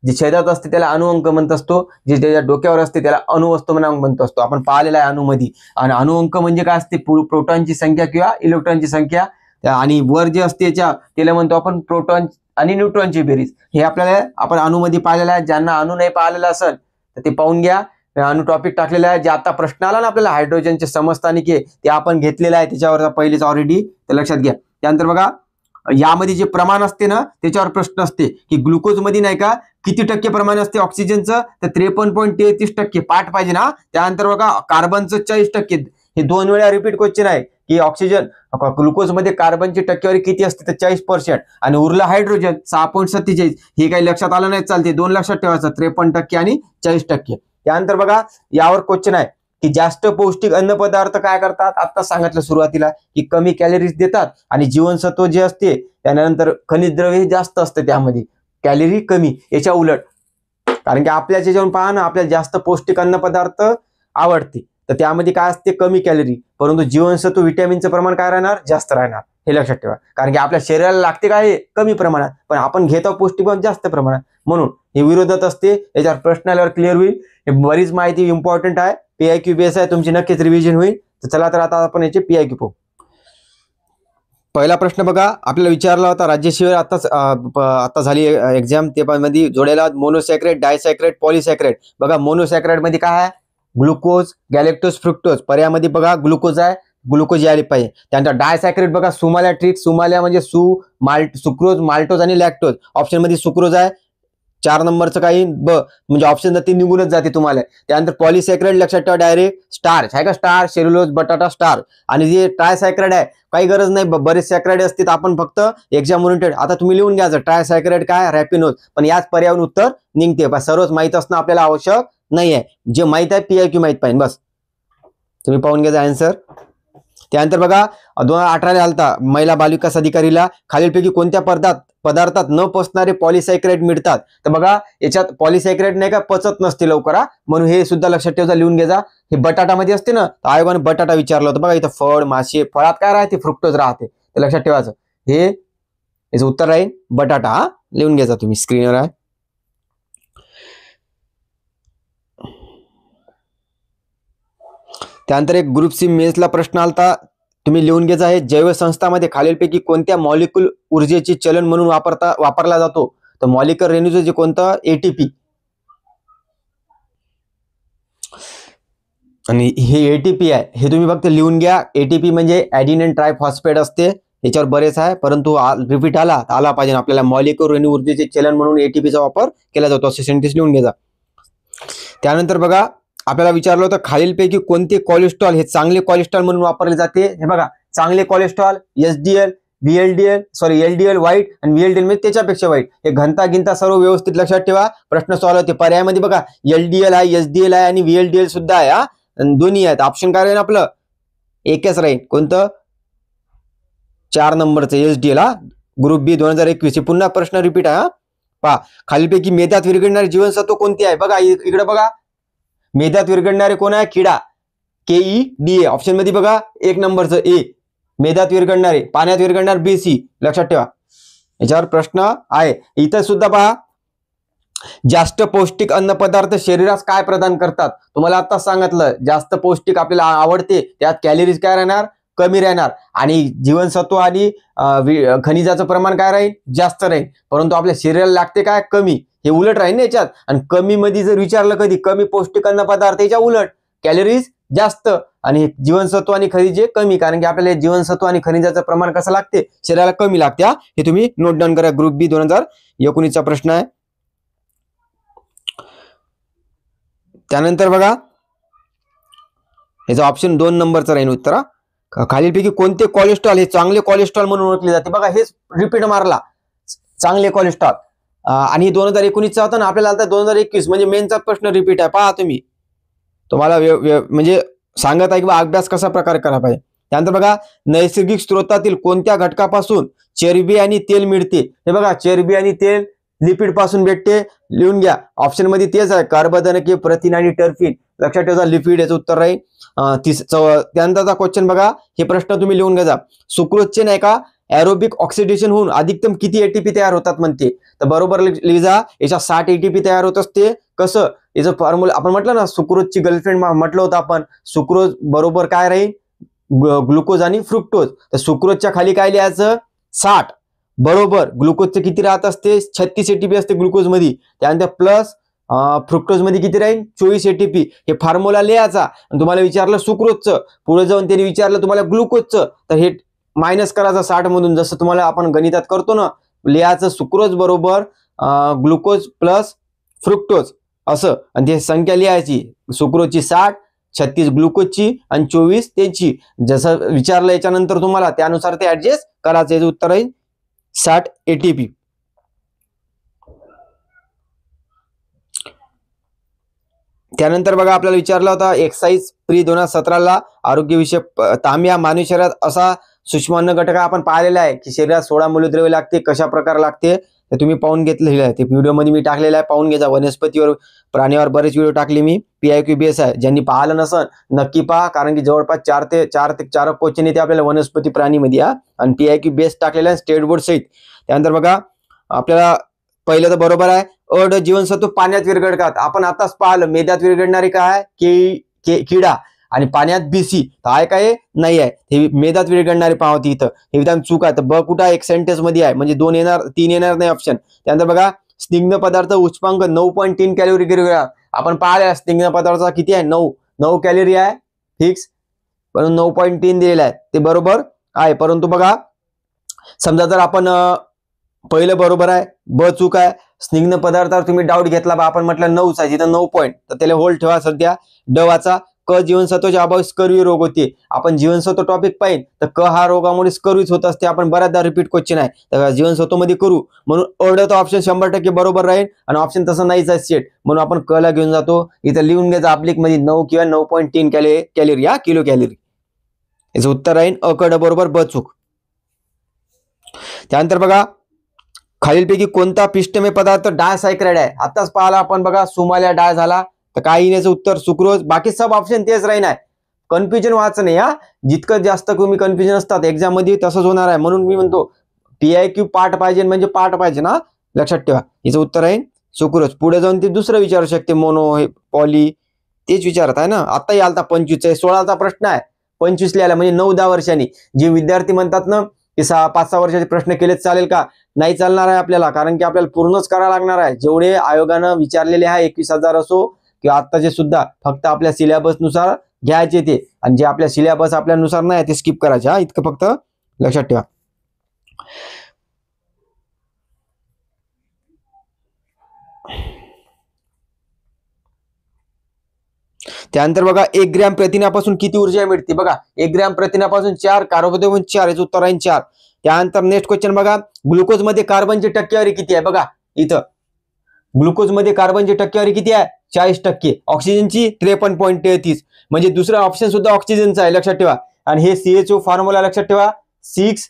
Speaker 1: जे छेदात असते त्याला अणुअंक म्हणत असतो, जे त्याच्या डोक्यावर असते त्याला अणुवस्तू म्हणत असतो. आपण पाहिलेला आहे अणुमध्ये. आणि अणुअंक म्हणजे काय असते, प्रोटॉनची संख्या किंवा इलेक्ट्रॉनची संख्या. आणि वर जे असते त्याला म्हणतो आपण प्रोटॉन आणि न्यूट्रॉनची बेरीज. हे आपल्याला आपण अणुमध्ये पाहिलेलं आहे. ज्यांना अणु नाही पाहिलेला असेल तर ते पाहून घ्या. अणु टॉपिक टाकलेला आहे. जे आता प्रश्न आला ना आपल्याला हायड्रोजनचे समस्थानिके, ते आपण घेतलेलं आहे त्याच्यावर पहिलेच ऑलरेडी, ते लक्षात घ्या. त्यानंतर बघा, यामध्ये जे प्रमाण असते ना त्याच्यावर प्रश्न असते की ग्लुकोज मध्ये नाही का किती टक्के प्रमाण असते ऑक्सिजनचं, तर 53.33%. पाठ पाहिजे ना. त्यानंतर बघा कार्बनचं 40%. हे 2 वेळा रिपीट क्वेश्चन आहे की ऑक्सिजन ग्लुकोज मध्ये कार्बनची टक्केवारी किती असते, तर 40%. आणि उरलं हायड्रोजन 6.47. हे काही लक्षात आलं नाही चालते, 2 लक्षात ठेवायचं, 53% आणि 40%. त्यानंतर बघा, यावर क्वेश्चन आहे की जास्त पौष्टिक अन्न पदार्थ काय करतात, आता सांगितलं सुरुवातीला की कमी कॅलरीज देतात. आणि जीवनसत्व जे असते त्यानंतर खनिज द्रव्य जास्त असते, त्यामध्ये कॅलरी कमी. याच्या उलट, कारण की आपल्या जेवण पहा ना, आपल्याला जास्त पौष्टिक अन्न पदार्थ आवडते, तर त्यामध्ये काय असते, कमी कॅलरी, परंतु जीवनसत्व व्हिटॅमिनचं प्रमाण काय राहणार, जास्त राहणार. हे लक्षात ठेवा, कारण की आपल्या शरीराला लागते काय कमी प्रमाणात, पण आपण घेतो पौष्टिक जास्त प्रमाणात, म्हणून हे विरोधात असते. याच्यावर प्रश्न आल्यावर क्लिअर होईल. हे बरीच माहिती इम्पॉर्टंट आहे. PIQ बेस आहे, तुमची नक्कीच रिव्हिजन होईल. तर चला तर आता आपण याचे PIQ पाहू. पहिला प्रश्न बघा, आपल्याला विचारला होता राज्यशिवाय आता झाली एक्झाम, ते मध्ये जोडायला मोनोसॅक्राइड, डायसॅक्राइड, पॉलिसॅक्राइड. बघा मोनोसॅक्राइड मध्ये काय आहे, ग्लुकोज, गॅलेक्टोज, फ्रुक्टोज. पर्यायामध्ये बघा ग्लुकोज आहे, ग्लुकोज यायला पाहिजे. त्यानंतर डायसॅक्राइड बघा, सुमाल्या ट्रिक्स, सुमाल्या म्हणजे सुक्रोज, माल्टोज आणि लॅक्टोज. ऑप्शन मध्ये सुक्रोज आहे, 4 नंबरचं काही ब म्हणजे ऑप्शन ती निघूनच जाते तुम्हाला. त्यानंतर पॉलिसॅकराइड लक्षात ठेवा, डायरेक्ट स्टार्च आहे का, स्टार्च, सेल्युलोज, बटाटा, स्टार्च. आणि जे ट्रायसॅकराइड आहे काही गरज नाही, बरेच सॅकराइड असतात, आपण फक्त एक्झाम ओरिएंटेड. आता तुम्ही लिहून घ्यायचं ट्रायसॅकराइड काय, रॅपिनोज, पण याच पर्यावरून उत्तर निघते. सर्वच माहित असणं आपल्याला आवश्यक नाही आहे, जे माहित आहे PIQ माहित पाहिजे बस. तुम्ही पाहून घ्यायचा आन्सर. त्यानंतर बघा 2018 आलता महिला बालविकास अधिकारीला खालीलपैकी कोणत्या पदार्थात न पचणारे पॉलिसॅकराइड मिळतात. तर बघा याच्यात पॉलिसॅकराइड नाही का पचत नसते लवकर, म्हणून हे सुद्धा लक्षात ठेवायचं, लिहून घ्यायचा. हे बटाटामध्ये असते ना, तर आयोगाने बटाटा विचारलं होतं. बघा इथं फळ, मासे, फळात काय राहते, फ्रुक्टोज राहते, ते लक्षात ठेवायचं. हे याचं उत्तर राहील बटाटा. लिहून घ्यायचा तुम्ही, स्क्रीनवर आहे. त्यानंतर एक ग्रुप सी मेन्सला प्रश्न आलता, तुम्ही लिहून घ्यायचा आहे. जैवसंस्थामध्ये खालीलपैकी कोणत्या मॉलिक्यूल ऊर्जेचे चलन म्हणून वापरला जातो. तर मॉलिक्युलर रेन्यूचं जे कोणतं ATP, आणि हे ATP आहे, हे तुम्ही फक्त लिहून घ्या. ATP म्हणजे ॲडिनिन ट्रायफॉस्फेट असते, याच्यावर बरेच आहे, परंतु रिपीट आला पाहिजे आपल्याला. मॉलिक्युलर रेन्यू ऊर्जेचे चलन म्हणून ATPचा वापर केला जातो, असे सेंटेन्स लिहून घ्यायचा. त्यानंतर बघा आपल्याला विचारलं होतं खालीलपैकी कोणते कोलेस्ट्रॉल हे चांगले कोलेस्ट्रॉल म्हणून वापरले जाते. हे बघा चांगले कोलेस्ट्रॉल SDL, LDL वाईट, आणि VLDL म्हणजे त्याच्यापेक्षा वाईट. हे घनता सर्व व्यवस्थित लक्षात ठेवा, प्रश्न सॉल्व्ह होते. पर्यायामध्ये बघा LDL आहे, SDL आहे आणि VLDL सुद्धा आहे, दोन्ही आहेत. ऑप्शन काय राहील आपलं, एकच राहील, कोणतं, 4 नंबरचं SDL. Group B 2021. पुन्हा प्रश्न रिपीट आहे. पहा खालीलपैकी मेदात विरघळणारे जीवनसत्व कोणते आहे. बघा इकडे बघा, मेदात विरघळणारे कोण आहे, किडा, KEDA. ऑप्शन मध्ये बघा 1 नंबरचं A. मेदात विरघळणारे, पाण्यात विरघळणार BC. लक्षात ठेवा, याच्यावर प्रश्न आहे. इथं सुद्धा पहा, जास्त पौष्टिक अन्न पदार्थ शरीरास काय प्रदान करतात. तुम्हाला आता सांगितलं, जास्त पौष्टिक आपल्याला आवडते, त्यात कॅलरीज काय राहणार, कमी राहणार, आणि जीवनसत्व आणि खनिजाचं प्रमाण काय राहील, जास्त राहील. परंतु आपल्या शरीराला लागते काय, कमी. हे उलट राहील ना याच्यात. आणि कमी मध्ये जर विचारलं कधी, कमी पौष्टिक अन्न पदार्थ, याच्या उलट कॅलरीज जास्त आणि जीवनसत्व आणि खनिजे कमी, कारण की आपल्याला जीवनसत्व आणि खनिजाचं प्रमाण कसं लागते, शरीराला कमी लागते. हे तुम्ही नोट डाऊन करा. ग्रुप B 2019चा प्रश्न आहे. त्यानंतर बघा याचा ऑप्शन 2 नंबरचा राहील उत्तर. खालीलपैकी कोणते कोलेस्ट्रॉल हे चांगले कोलेस्ट्रॉल म्हणून ओळखले जाते. बघा हेच रिपीट मारला, चांगले कोलेस्ट्रॉल. आणि 2019चा होता ना, आपल्याला आता 2021 म्हणजे मेनचा प्रश्न रिपीट आहे. पहा तुम्ही, तुम्हाला म्हणजे सांगत आहे की अभ्यास कसा प्रकारे करायला पाहिजे. त्यानंतर बघा नैसर्गिक स्रोतातील कोणत्या घटकापासून चरबी आणि तेल मिळते. हे बघा चरबी आणि तेल लिपिड पासून भेटते, लिहून घ्या. ऑप्शन मध्ये तेच आहे, कर्बोदके, प्रथिन आणि टर्फिन. लक्षात ठेवा, लिपिड याचं उत्तर राहील. त्यानंतरचा क्वेश्चन बघा, हे प्रश्न तुम्ही लिहून घ्या. सुक्रोजचे नाही का एरोबिक ऑक्सिडेशन होऊन अधिकतम किती ATP तयार होतात म्हणते. तर बरोबर लिहिजा, याच्या 60 ATP तयार होत असते. कसं, याचं फॉर्म्युला आपण म्हटलं ना, सुक्रोजची गर्लफ्रेंड म्हटलं होतं आपण. सुक्रोज बरोबर काय राहील, ग्लुकोज आणि फ्रुक्टोज. तर सुक्रोजच्या खाली काय लिहायचं, 60 बरोबर. ग्लुकोजचं किती राहत असते, 36 ATP असते ग्लुकोज मध्ये. त्यानंतर प्लस फ्रुक्टोज मध्ये किती राहील, 24 ATP. हे फॉर्म्युला लिहायचा. तुम्हाला विचारलं सुक्रोजचं, पुढे जाऊन त्यांनी विचारलं तुम्हाला ग्लुकोजचं, तर हे मायनस करायचं 60 मधून, जसं तुम्हाला आपण गणितात करतो ना, लिहायचं सुक्रोज बरोबर ग्लुकोज प्लस फ्रुक्टोज असं, आणि ते संख्या लिहायची. सुक्रोजची 60, 36 ग्लुकोजची आणि 24 त्यांची. जसं विचारलं याच्यानंतर तुम्हाला त्यानुसार ते ऍडजस्ट करायचं. याचं उत्तर आहे 60 ATP. त्यानंतर बघा आपल्याला विचारला होता एक्सरसाइज प्री 2017ला आरोग्यविषयक तांब्या मानवी शरीरात असा सूक्ष्म अन्न घटक आपण पाहिलेला आहे की शरीरात 16 मूलद्रव्य लागते, कशा प्रकारे लागते ते तुम्ही पाहून घेतलेलं आहे. ते व्हिडिओ मध्ये मी टाकलेला आहे, पाहून घ्या. वनस्पतीवर, प्राण्यावर बरेच व्हिडिओ टाकले मी, PIQ बेस आहे. ज्यांनी पाहिलं नसन नक्की पहा, कारण की जवळपास 4 ते 4 क्वेश्चन येते आपल्याला वनस्पती प्राणीमध्ये, आणि PIQ बेस टाकलेला आहे स्टेट बोर्ड सहित. त्यानंतर बघा आपल्याला पहिलं तर बरोबर आहे, अड जीवनसत्व पाण्यात विरघळतात. आपण आताच पाहिलं मेदात विरघळणारी काय, किडा, आणि पाण्यात BC. तर आहे काय, नाही आहे. हे मेदात विरघळणारी पावती. इथं हे विधान चूक आहे. तर ब कुठं आहे, एक सेंटेन्स मध्ये आहे, म्हणजे 2 येणार, 3 येणार नाही ऑप्शन. त्यानंतर बघा स्निग्ध पदार्थ उच्चांक 9.3 कॅलरी गिरवितात. आपण पाहिलं स्निग्ध पदार्थाचा किती आहे, 9 कॅलरी आहे फिक्स, पण 9.3 दिलेला आहे, ते बरोबर आहे. परंतु बघा समजा जर आपण पहिलं बरोबर आहे, ब चूक आहे, स्निग्ध पदार्थावर तुम्ही डाऊट घेतला बा, आपण म्हटलं 9च आहे, तिथं 9 पॉईंट, तर त्याला होल्ड ठेवा सध्या. ड वाचा. क जीवनसत्वाच्या अभावी स्कर्वी रोग होते. आपण जीवनसत्व टॉपिक पाहिजे तर क हा रोगामुळे स्कर्वीच होत असते. आपण बऱ्याचदा रिपीट क्वेश्चन आहे तर जीवनसत्वमध्ये करू, म्हणून ओढतो ऑप्शन 100% बरोबर राहील. आणि ऑप्शन तसं नाहीच आहे सेट, म्हणून आपण क ला घेऊन जातो. इथं लिहून घ्यायचं अब्लिक मध्ये 9 किंवा 9.3 कॅलरी या किलो कॅलरी. याचं उत्तर राहील अ क ड बरोबर ब चूक. त्यानंतर बघा खालीलपैकी कोणता पिष्टमय पदार्थ डायसायक्राइड आहे. आताच पाहिला आपण बघा, सुमाल्या डाय झाला तर काय येण्याचं उत्तर सुक्रोज. बाकी सब ऑप्शन तेच राहील. कन्फ्युजन व्हायचं नाही हा. जितकं जास्त तुम्ही कन्फ्युजन असतात एक्झाम मध्ये तसंच होणार आहे. म्हणून मी म्हणतो PIQ पाठ पाहिजे म्हणजे पाठ पाहिजे ना, लक्षात ठेवा. याचं उत्तर आहे सुक्रोज. पुढे जाऊन ते दुसरं विचारू शकते, मोनो हे पॉली तेच विचारत आहे ना. आताही आलता 25 16चा प्रश्न आहे. 25 लिहायला म्हणजे 9-10 वर्षांनी. जे विद्यार्थी म्हणतात ना की 5-6 वर्षाचे प्रश्न केलेच चालेल का, नाही चालणार आहे आपल्याला, कारण की आपल्याला पूर्णच करावं लागणार आहे. जेवढे आयोगानं विचारलेले आहे 21,000 असो किंवा आत्ताचे सुद्धा, फक्त आपल्या सिलेबस नुसार घ्यायचे ते, आणि जे आपल्या सिलेबस आपल्यानुसार नाही ते स्किप करायचे. हा इतकं फक्त लक्षात ठेवा. त्यानंतर बघा 1 ग्रॅम प्रथिनापासून किती ऊर्जा मिळते. बघा 1 ग्रॅम प्रथिनापासून 4, कार्बोदर्शन 4, याचं उत्तर आहे 4. त्यानंतर नेक्स्ट क्वेश्चन बघा, ग्लुकोज मध्ये कार्बनची टक्केवारी किती आहे. बघा इथं ग्लुकोज मध्ये कार्बनची टक्केवारी किती आहे 40%, ऑक्सिजनची 53.33, म्हणजे दुसरा ऑप्शन सुद्धा ऑक्सिजनचा आहे, लक्षात ठेवा. आणि हे CHO फॉर्म्युला लक्षात ठेवा 6,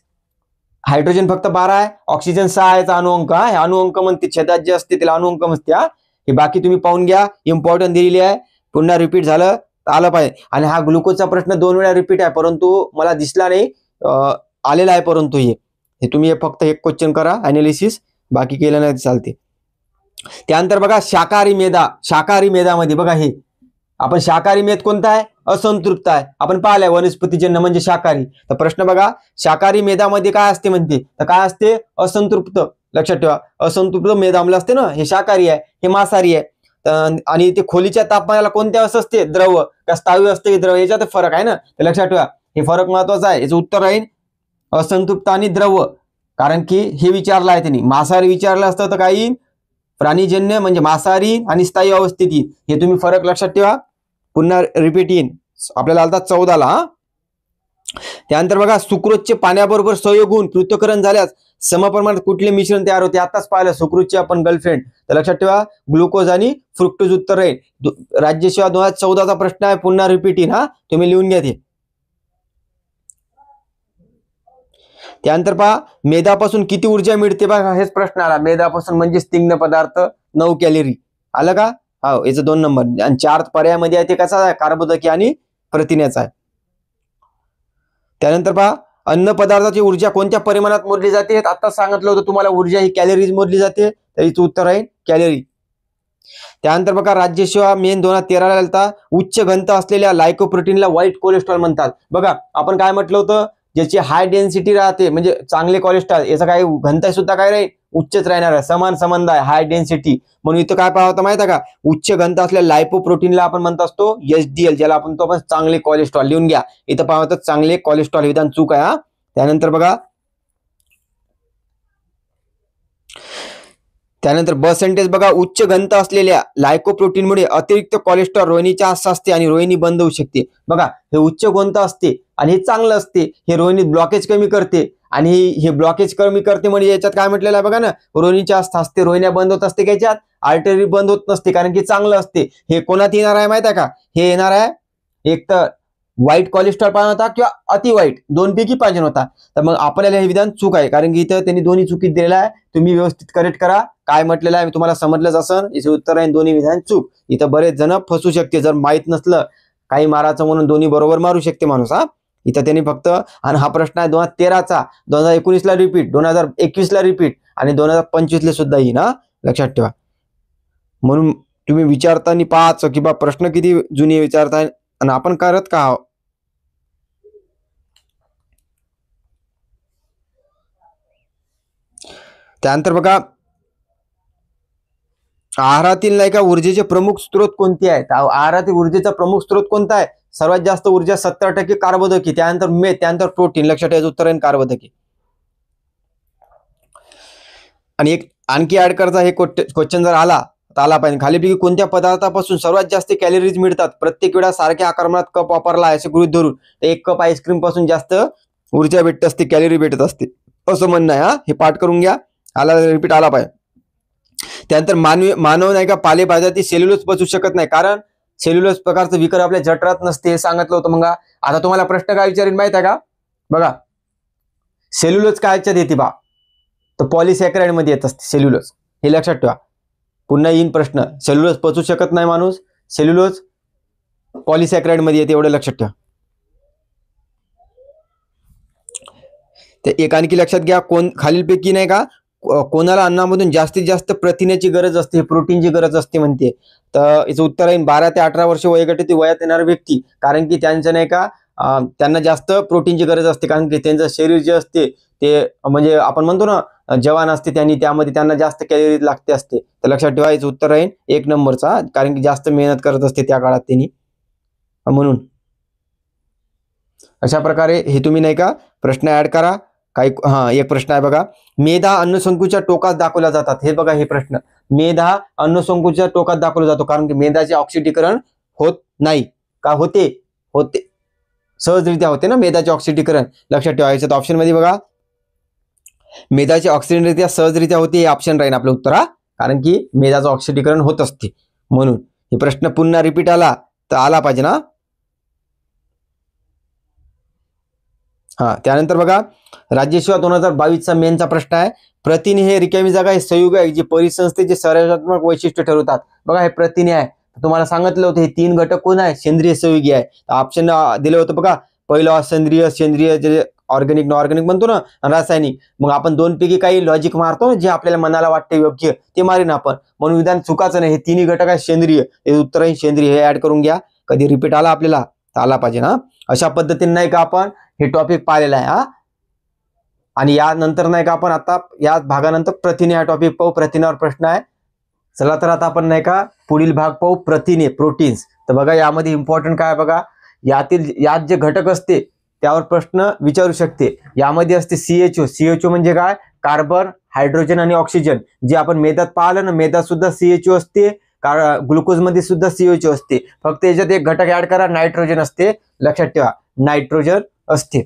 Speaker 1: हायड्रोजन फक्त 12 आहे, ऑक्सिजन 6 आहे. अणुअंक हे अणुअंक म्हणते, छेदात जे असते त्याला अणुअंक म्हणते. हे बाकी तुम्ही पाहून घ्या, इम्पॉर्टंट दिलेली आहे. पुन्हा रिपीट झालं तर आलं पाहिजे. आणि हा ग्लुकोजचा प्रश्न 2 वेळा रिपीट आहे, परंतु मला दिसला नाही आलेला आहे. परंतु हे तुम्ही फक्त एक क्वेश्चन करा अनालिसिस, बाकी केलं नाही चालते. त्यानंतर बघा शाकाहारी मेदा. शाकाहारी मेदामध्ये बघा हे आपण शाकाहारी मेद कोणता आहे, असंतृप्त आहे. आपण पाहिलंय वनस्पतीजन्य म्हणजे शाकाहारी. तर प्रश्न बघा शाकाहारी मेदामध्ये काय असते म्हणते, तर काय असते असंतृप्त. लक्षात ठेवा असंतृप्त मेदाम्ल असते ना, हे शाकाहारी आहे, हे मांसाहारी आहे. आणि ते खोलीच्या तापमानाला कोणत्या असते, द्रव का स्थायू असते द्रव, याच्यात फरक आहे ना, तर लक्षात ठेवा हे फरक महत्वाचा आहे. याचं उत्तर राहील असंतृप्त आणि द्रव, कारण की हे विचारलं आहे त्यांनी. मांसाहारी विचारलं असतं तर काही प्राणीजन्य म्हणजे मांसाहारी आणि स्थायी अवस्थेत येईल. हे तुम्ही फरक लक्षात ठेवा. पुन्हा रिपीट येईन आपल्याला आलता 14ला. त्यानंतर बघा सुक्रोजचे पाण्याबरोबर संयोग होऊन पृथक्करण झाल्यास समप्रमाणात कुठले मिश्रण तयार होते. आताच पाहिलं सुक्रोजचे आपण गर्लफ्रेंड, तर लक्षात ठेवा ग्लुकोज आणि फ्रुक्टोज उत्तर राहील. राज्यसेवा 2014चा प्रश्न आहे, पुन्हा रिपीट येईन हा, तुम्ही लिहून घ्या ते. त्यानंतर पहा मेदापासून किती ऊर्जा मिळते. बघा हेच प्रश्न आला. मेदापासून म्हणजे स्निग्ध पदार्थ 9 कॅलरी आलं का. हो याचं 2 नंबर. आणि 4 पर्यायामध्ये आहे ते कसा आहे, कार्बोदके आणि प्रथिन्याचा आहे. त्यानंतर पहा अन्न पदार्थाची ऊर्जा कोणत्या परिमाणात मोजली जाते. आता सांगितलं होतं तुम्हाला, ऊर्जा ही कॅलरीज मोजली जाते, तर हिचं उत्तर आहे कॅलरी. त्यानंतर बघा राज्यसेवा मेन 2013ला आलता. उच्च घनता असलेल्या लायकोप्रोटीनला व्हाईट कोलेस्ट्रॉल म्हणतात. बघा आपण काय म्हटलं होतं, ज्याची हाय डेन्सिटी राहते म्हणजे चांगले कोलेस्ट्रॉल, याचा काय घनता सुद्धा काय राहील उच्चच राहणार आहे, समान संबंध आहे हाय डेन्सिटी. म्हणून इथं काय पाहता माहिती आहे का, उच्च घनता असलेल्या लायपोप्रोटीनला आपण म्हणत असतो HDL, ज्याला आपण तो चांगले कोलेस्ट्रॉल. लिहून घ्या इथं पाहतात चांगले कोलेस्ट्रॉल, विधान चूक आहे. त्यानंतर बघा त्यानंतर ब सेंटेन्स बघा, उच्च घनता असलेल्या लायकोप्रोटीनमुळे अतिरिक्त कोलेस्ट्रॉल रोहिणीच्या आसपास असते आणि रोहिणी बंद होऊ शकते. बघा हे उच्च घनता असते आणि हे चांगलं असते, हे रोहिणीत ब्लॉकेज कमी करते, आणि हे ब्लॉकेज कमी करते म्हणजे याच्यात काय म्हटलेलं आहे बघा ना, रोहिणीच्या आसपास असते, रोहिण्या बंद होत असते, याच्यात आर्टरी बंद होत नसते, कारण की चांगलं असते. हे कोणात येणार आहे माहिती आहे का, हे येणार आहे एक तर व्हाईट कोलेस्ट्रॉल पाहिजे होता किंवा अति व्हाईट, दोनपैकी पाहिजे होता. तर मग आपल्याला हे विधान चूक आहे, कारण की इथं त्यांनी दोन्ही चुकीत दिलेलं आहे. तुम्ही व्यवस्थित करेक्ट करा काय म्हटलेलं आहे, तुम्हाला समजलंच असेल. याचे उत्तर आहे दोन्ही विधान चूक. इथं बरेच जण फसू शकते, जर माहित नसलं काही मारायचं म्हणून दोन्ही बरोबर मारू शकते माणूस. हा इथं त्यांनी फक्त, आणि हा प्रश्न आहे 2013चा, 2019ला रिपीट, 2021ला रिपीट आणि 2025ला सुद्धा येईल. हा लक्षात ठेवा. म्हणून तुम्ही विचारताना पाहायचं की बा प्रश्न किती जुने विचारताय आणि आपण करत का आहोत. त्यानंतर बघा आहारातील नाही का ऊर्जेचे प्रमुख स्रोत कोणते आहेत. आहारातील ऊर्जेचा प्रमुख स्रोत कोणता आहे, सर्वात जास्त ऊर्जा 70% कार्बोदके, त्यानंतर मेद, त्यानंतर प्रोटीन. लक्षात ठेवायचं उत्तर आहे कार्बोदके. आणि एक आणखी ऍड करायचा हे क्वेश्चन जर आला तर आला पाहिजे. खालीपैकी कोणत्या पदार्थापासून सर्वात जास्त कॅलरीज मिळतात? प्रत्येक वेळा सारख्या आकारमानात कप वापरला असे गृहीत धरून एक कप आईस्क्रीम पासून जास्त ऊर्जा भेटत असते, कॅलरी भेटत असते असं म्हणणं आहे. हे पाठ करून घ्या, आला रिपीट आला पाहिजे. त्यानंतर मानव नाही का पालेभाज्यातील सेल्युलोज पचू शकत नाही, कारण सेल्युलोज प्रकारचं विकर आपल्या जठरात नसते हे सांगितलं होतं. मग आता तुम्हाला प्रश्न काय विचारेल माहित आहे का? बघा, सेल्युलोज कायच्यात येते बा? तर पॉलिसॅकराइड मध्ये येत असते सेल्युलोज, हे लक्षात ठेवा. पुन्हा येईन प्रश्न, सेल्युलोज पचू शकत नाही माणूस, सेल्युलोज पॉलिसॅकराइड मध्ये येते, एवढं लक्षात ठेवा. ते एक आणखी लक्षात घ्या, खालीलपैकी नाही का कोणाला अन्नामधून जास्तीत जास्त प्रथिनाची गरज असते, प्रोटीनची गरज असते म्हणते? तर याचं उत्तर आहे 12 ते 18 वर्ष वयोगटातील वयात येणारा व्यक्ती, कारण की त्यांचं नाही का त्यांना जास्त प्रोटीनची गरज असते, कारण की त्यांचं शरीर जे असते ते म्हणजे आपण म्हणतो ना जवान असते, त्यामध्ये त्यांना जास्त कॅलरी लागते असते. तर लक्षात ठेवा, याचं उत्तर राहील 1 नंबरचा, कारण की जास्त मेहनत करत असते त्या काळात त्यांनी. म्हणून अशा प्रकारे हे तुम्ही नाही का प्रश्न ऍड करा. काही एक प्रश्न आहे बघा, मेधा अन्नसंकुच्या टोकात दाखवल्या जातात. हे बघा, हे प्रश्न मेधा अन्नसंकुच्या टोकात दाखवला जातो, कारण की मेधाचे ऑक्सिडीकरण होत नाही का? होते सहजरित्या होते ना मेधाचे ऑक्सिडीकरण. लक्षात ठेवा, याच्यात ऑप्शन मध्ये बघा मेधाचे ऑक्सिडीकरण सहजरित्या होते, हे ऑप्शन राहील आपलं उत्तर, कारण की मेधाचं ऑक्सिडीकरण होत असते. म्हणून हे प्रश्न पुन्हा रिपीट आला तर आला पाहिजे ना. त्यानंतर बघा, राज्यसेवा 2022चा मेनचा प्रश्न आहे, प्रथिने हे रिकामी जागा हे संयुग आहे जे परिसंस्थेचे संरचनात्मक वैशिष्ट्य ठरवतात. बघा, हे प्रथिने आहे, तुम्हाला सांगितलं होतं हे 3 घटक कोण आहे? सेंद्रिय संयुगी आहे. ऑप्शन दिलं होतं बघा, पहिलं सेंद्रिय जे ऑर्गॅनिक नॉन ऑर्गॅनिक म्हणतो ना, रासायनिक. मग आपण 2 पैकी काही लॉजिक मारतो ना, जे आपल्याला मनाला वाटते योग्य ते मारीन आपण, म्हणून विधान चुकाचं नाही. हे 3 घटक आहे सेंद्रिय, हे उत्तर आहे सेंद्रिय, हे ऍड करून घ्या. कधी रिपीट आला आपल्याला तर आला पाहिजे ना. अशा पद्धतीने नाही का आपण हे टॉपिक पाहिलेला आहे. आणि यानंतर नाही का आपण आता या भागानंतर प्रथिने हा टॉपिक पाहू, प्रथिनावर प्रश्न आहे. चला तर आता आपण नाही का पुढील भाग पाहू, प्रथिने, प्रोटीन्स. तर बघा, यामध्ये इम्पॉर्टंट काय बघा, यात जे घटक असते त्यावर प्रश्न विचारू शकते. यामध्ये असते सीएचओ म्हणजे काय? कार्बन, हायड्रोजन आणि ऑक्सिजन. जे आपण मेदात पाहिलं ना, मेदात सुद्धा सीएचओ असते, ग्लुकोज मध्ये सुद्धा सीएचओ असते. फक्त याच्यात एक घटक ऍड करा, नायट्रोजन असते. लक्षात ठेवा, नायट्रोजन असते.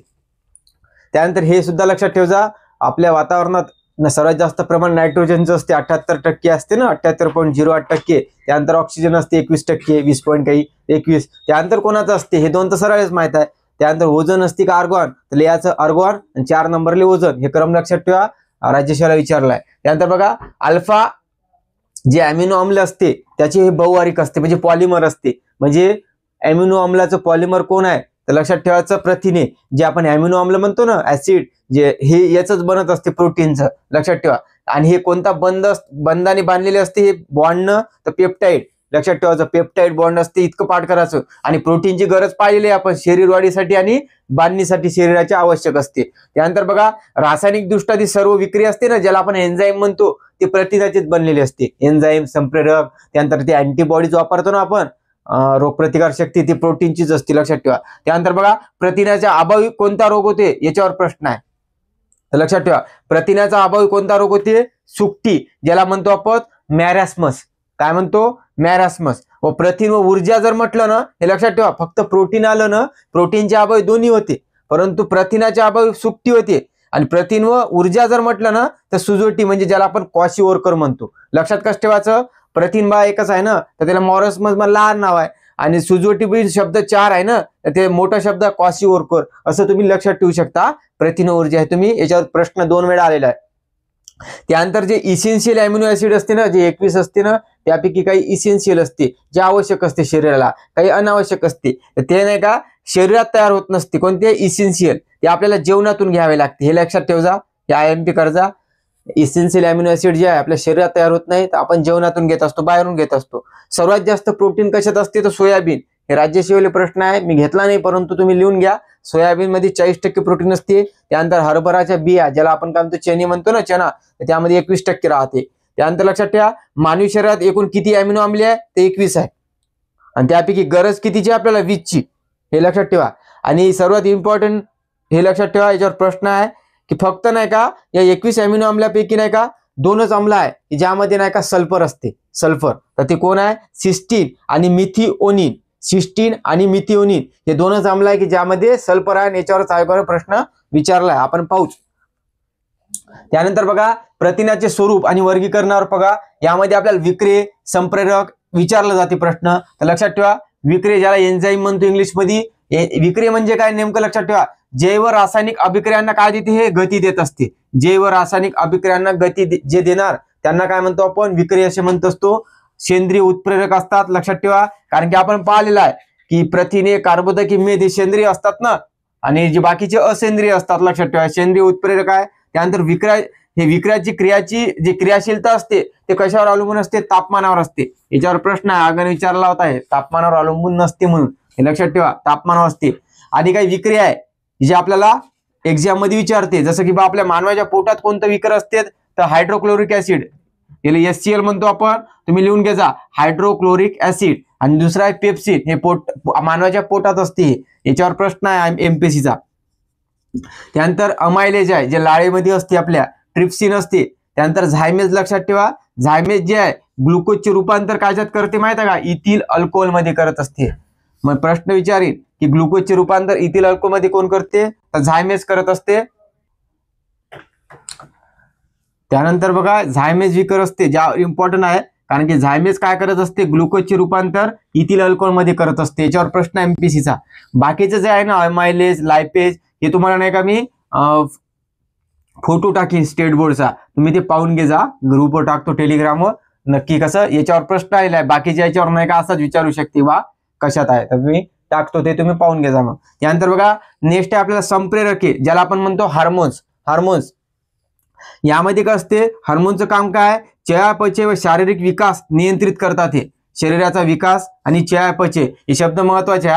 Speaker 1: त्यानंतर हे सुद्धा लक्षात ठेवा, आपल्या वातावरणात सर्वात जास्त प्रमाण नायट्रोजनचं असते, 78% असते ना, 78.08%. त्यानंतर ऑक्सिजन असते 21%, 20.21. त्यानंतर कोणाचं असते? हे 2 तर सरळच माहित आहे. त्यानंतर ओझोन असते का आर्गॉन? तर याचं आर्गॉन आणि 4 नंबरले ओझोन. हे क्रम लक्षात ठेवा, राज्यशाला विचारलाय. त्यानंतर बघा, अल्फा जे अॅमिनो अम्ल असते त्याचे हे बहुवारिक असते, म्हणजे पॉलिमर असते. म्हणजे अॅमिनो अम्लाचं पॉलिमर कोण आहे? तर लक्षात ठेवायचं प्रथिने. जे आपण अॅमिनो अम्ल म्हणतो ना, ऍसिड, जे हे याच बनत असते प्रोटीनचं. लक्षात ठेवा. आणि हे कोणता बंधाने बांधलेले असते? हे बॉन्डनं, तर पेप्टाइड. लक्षात ठेवायचं, पेप्टाइड बॉन्ड असते, इतकं पाठ करायचं. आणि प्रोटीनची गरज पाहिलेली आपण शरीर वाढीसाठी आणि बांधणीसाठी शरीराची आवश्यक असते. त्यानंतर बघा, रासायनिक दृष्ट्या ती सर्व विक्री असते ना, ज्याला आपण एन्झाईम म्हणतो, ते प्रथिनाचेच बनलेले असते. एन्झाईम, संप्रेरक, त्यानंतर ते अँटीबॉडीज वापरतो ना आपण, रोगप्रतिकार शक्ती, ती प्रोटीनचीच असते. लक्षात ठेवा. त्यानंतर बघा, प्रथिनाच्या अभावी कोणता रोग होते? याच्यावर प्रश्न आहे. तर लक्षात ठेवा, प्रथिनाचा अभावी कोणता रोग होते? सुकटी, ज्याला म्हणतो आपण मॅरास्मस. काय म्हणतो? मॅरास्मस. व प्रथिन व ऊर्जा जर म्हटलं ना, हे लक्षात ठेवा, फक्त प्रोटीन आलं ना, प्रोटीनच्या अभावी दोन्ही होते, परंतु प्रथिनाच्या अभावी सुकटी होते. आणि प्रथिन व ऊर्जा जर म्हटलं ना, तर सुजोटी, म्हणजे ज्याला आपण क्वाशिओर्कर म्हणतो. लक्षात कसं ठेवायचं, प्रथिन बा एकच आहे ना, तर त्याला मॉरस्मस लहान नाव आहे, आणि सुजोटी शब्द 4 आहे ना, तर ते मोठा शब्द क्वाशिओर्कर. असं तुम्ही लक्षात ठेवू शकता. प्रथिन ऊर्जा आहे, तुम्ही याच्यावर प्रश्न 2 वेळा आलेला आहे. त्यानंतर जे इसेन्शियल अॅमिनो ऍसिड असते ना, जे 21 असते ना, त्यापैकी काही इसेन्शियल असते, जे आवश्यक असते शरीराला, काही अनावश्यक असते. ते नाही का शरीरात तयार होत नसते. कोणते? इसेन्शियल. ते आपल्याला जेवणातून घ्यावे लागते. हे लक्षात ठेवा, हे IMP करजा. इसेन्शियल अॅमिनो ऍसिड जे आहे आपल्या शरीरात तयार होत नाही, तर आपण जेवणातून घेत असतो, बाहेरून घेत असतो. सर्वात जास्त प्रोटीन कशात असते? तर सोयाबीन. हे राज्यसेवेले प्रश्न आहे, मी घेतला नाही, परंतु तुम्ही लिहून घ्या. सोयाबीन मध्ये 40% प्रोटीन असते. त्यानंतर हरभराच्या बिया, ज्याला आपण काय म्हणतो चणे म्हणतो ना, चना, त्यामध्ये 21% राहते. त्यानंतर लक्षात ठेवा, मानवी शरीरात एकूण किती अॅमिनो आम्ले आहे? ते 21 आहे. आणि त्यापैकी गरज कितीची आपल्याला? 20ची. हे लक्षात ठेवा. आणि सर्वात इम्पॉर्टंट हे लक्षात ठेवा, याच्यावर प्रश्न आहे की फक्त नाही का या 21 अॅमिनो आम्लापैकी नाही का दोनच अम्ल आहे की ज्यामध्ये नाही का सल्फर असते, सल्फर. तर ते कोण आहे? सिस्टीन आणि मिथिओनिन. सिस्टीन आणि मिथिओनिन हे दोनच अम्ल आहे की ज्यामध्ये सल्फर आहे. याच्यावर आयोगाने प्रश्न विचारलाय, आपण पाहूच. त्यानंतर बघा प्रथिनाचे स्वरूप आणि वर्गीकरणावर बघा, यामध्ये आपल्याला विक्रिय, संप्रेरक विचारलं जाते प्रश्न. तर लक्षात ठेवा, विक्रिय ज्याला एन्झाईम म्हणतो इंग्लिश मध्ये. विक्रिय म्हणजे काय नेमकं लक्षात ठेवा, जैव रासायनिक अभिक्रियांना काय देते? हे गती देत असते. जैव रासायनिक अभिक्रियांना गती जे देणार त्यांना काय म्हणतो आपण? विक्रिय असे म्हणत असतो. सेंद्रिय उत्प्रेरक असतात, लक्षात ठेवा, कारण की आपण पाहिलेलं आहे की प्रथिने, कार्बोदके, मेद हे सेंद्रिय असतात ना, आणि जे बाकीचे असेंद्रिय असतात. लक्षात ठेवा, सेंद्रिय उत्प्रेरक आहे. त्यानंतर विक्रियाची क्रियाची जी क्रियाशीलता असते ते कशावर अवलंबून असते? तापमानावर असते. याच्यावर प्रश्न आहे, आगाने विचारला होता, आहे तापमानावर अवलंबून नसते म्हणून, हे लक्षात ठेवा, तापमानावर असते. आणि काही विक्रिया आहे जे आपल्याला एक्झाम मध्ये विचारते, जसं की आपल्या मानवाच्या पोटात कोणतं विकर असते? तर हायड्रोक्लोरिक ऍसिड, याला HCl म्हणतो आपण. तुम्ही लिहून घ्या, हायड्रोक्लोरिक ऍसिड. आणि दुसरा आहे पेप्सिन, हे मानवाच्या पोटात असते. याच्यावर प्रश्न आहे एमपीएससीचा. त्यानंतर अमायलेज आहे जे लाळेमध्ये असते आपल्या, ट्रिप्सिन असते. त्यानंतर झायमेज, लक्षात ठेवा, झायमेज जे आहे ग्लुकोजचे रूपांतर कायच्यात करते माहिती आहे का? इथिल अल्कोहोल मध्ये करत असते. मग प्रश्न विचारीन की ग्लुकोजचे रूपांतर इथिल अल्कोहोल मध्ये कोण करते? तर झायमेज करत असते. त्यानंतर बघा झायमेज विकर असते, ज्या इम्पॉर्टंट आहे, कारण की झायमेज काय करत असते? ग्लुकोजचे रूपांतर इथिल अल्कोहोल मध्ये करत असते. याच्यावर प्रश्न एमपीसीचा. बाकीचे जे आहे ना, अमायलेज, लायपेज, हे तुम्हाला नाही का मी फोटो टाकीन स्टेट बोर्डचा, तुम्ही ते पाहून घे जा, ग्रुपवर टाकतो टेलिग्रामवर. नक्की कसं याच्यावर प्रश्न आलेला आहे, बाकीच्या याच्यावर नाही का असाच विचारू शकते बा कशात आहे, तर मी टाकतो ते तुम्ही पाहून घे जा. मग त्यानंतर बघा नेक्स्ट आहे आपल्याला संप्रेरके, ज्याला आपण म्हणतो हार्मोन्स. हार्मोन्स यामध्ये काय असते? हार्मोनचं काम काय? चयापचय व शारीरिक विकास नियंत्रित करतात. हे शरीराचा विकास आणि चयापचय हे शब्द महत्वाचे.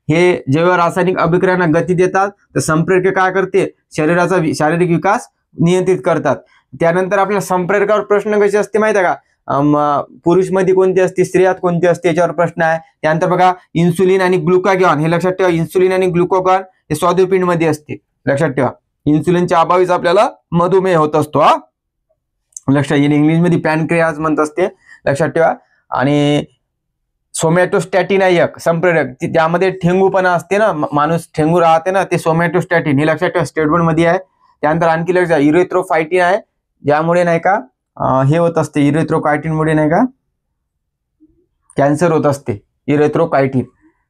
Speaker 1: हे जैव रासायनिक अभिक्रियांना गती देतात. तर संप्रेरके काय करते? शरीराचा शारीरिक विकास नियंत्रित करतात. त्यानंतर आपल्या संप्रेरकावर प्रश्न कसे असते माहिती आहे का? पुरुष मध्ये कोणती असते, स्त्रियात कोणती असते, याच्यावर प्रश्न आहे. त्यानंतर बघा इन्सुलिन आणि ग्लुकागॉन, हे लक्षात ठेवा, इन्सुलिन आणि ग्लुकागॉन हे स्वादुपिंड मध्ये असते. लक्षात ठेवा, इन्सुलिनच्या अभावीच आपल्याला मधुमेह होत असतो. लक्षात येईल, इंग्लिश मध्ये पॅनक्रियाज म्हणत असते, लक्षात ठेवा. आणि सोमॅटोस्टॅटिन आहे एक संप्रेरक, त्यामध्ये ठेंगूपणा असते ना, माणूस ठेंगू राहते ना, ते सोमॅटोस्टॅटिन, हे लक्षात ठेवा, स्टेटमेंट मध्ये आहे. त्यानंतर आणखी लक्षात इरेथ्रोफायटिन आहे, ज्यामुळे नाही का हे होत असते, इरेथ्रोकायटिन मुळे नाही का कॅन्सर होत असते. इरेथ्रोकायटिन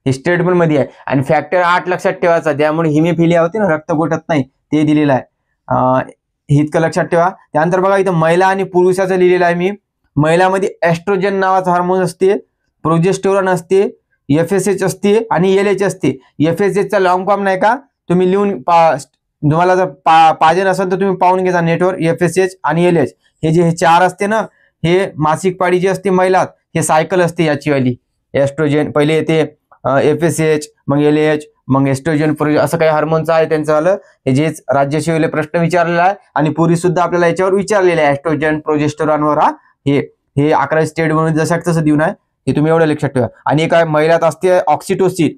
Speaker 1: हे स्टेटमेंट मध्ये आहे. आणि फॅक्टर 8 लक्षात ठेवायचा, ज्यामुळे हिमोफिलिया होते ना, रक्त गोठत नाही, ते दिलेलं आहे. हे इतकं लक्षात ठेवा. त्यानंतर बघा इथं महिला आणि पुरुषाचं लिहिलेलं आहे मी. महिलामध्ये एस्ट्रोजन नावाचा हार्मोन असते, प्रोजेस्टेरॉन असते, FSH असते आणि LH असते. FSH चा लॉंग फॉर्म नाही का तुम्ही लिहून तुम्हाला जर पाहिजे नसेल तर तुम्ही पाहून घ्या नेटवर. FSH आणि LH हे जे 4 असते ना, हे मासिक पाळी जी असते महिलात, हे सायकल असते याची वाली. एस्ट्रोजन पहिले येते, FSH, मग LH, मग एस्ट्रोजन, असं काही हार्मोनचं आहे त्यांचं आलं. हे जेच राज्यसेवेला प्रश्न विचारलेला आहे आणि पूर्वी सुद्धा आपल्याला याच्यावर विचारलेले आहे, एस्ट्रोजन प्रोजेस्टेरॉनवर. हे 11 स्टेट म्हणून जसं तसं देऊन आहे, हे तुम्ही एवढं लक्षात ठेवा. आणि काय महिलात असते ऑक्सिटोसिन.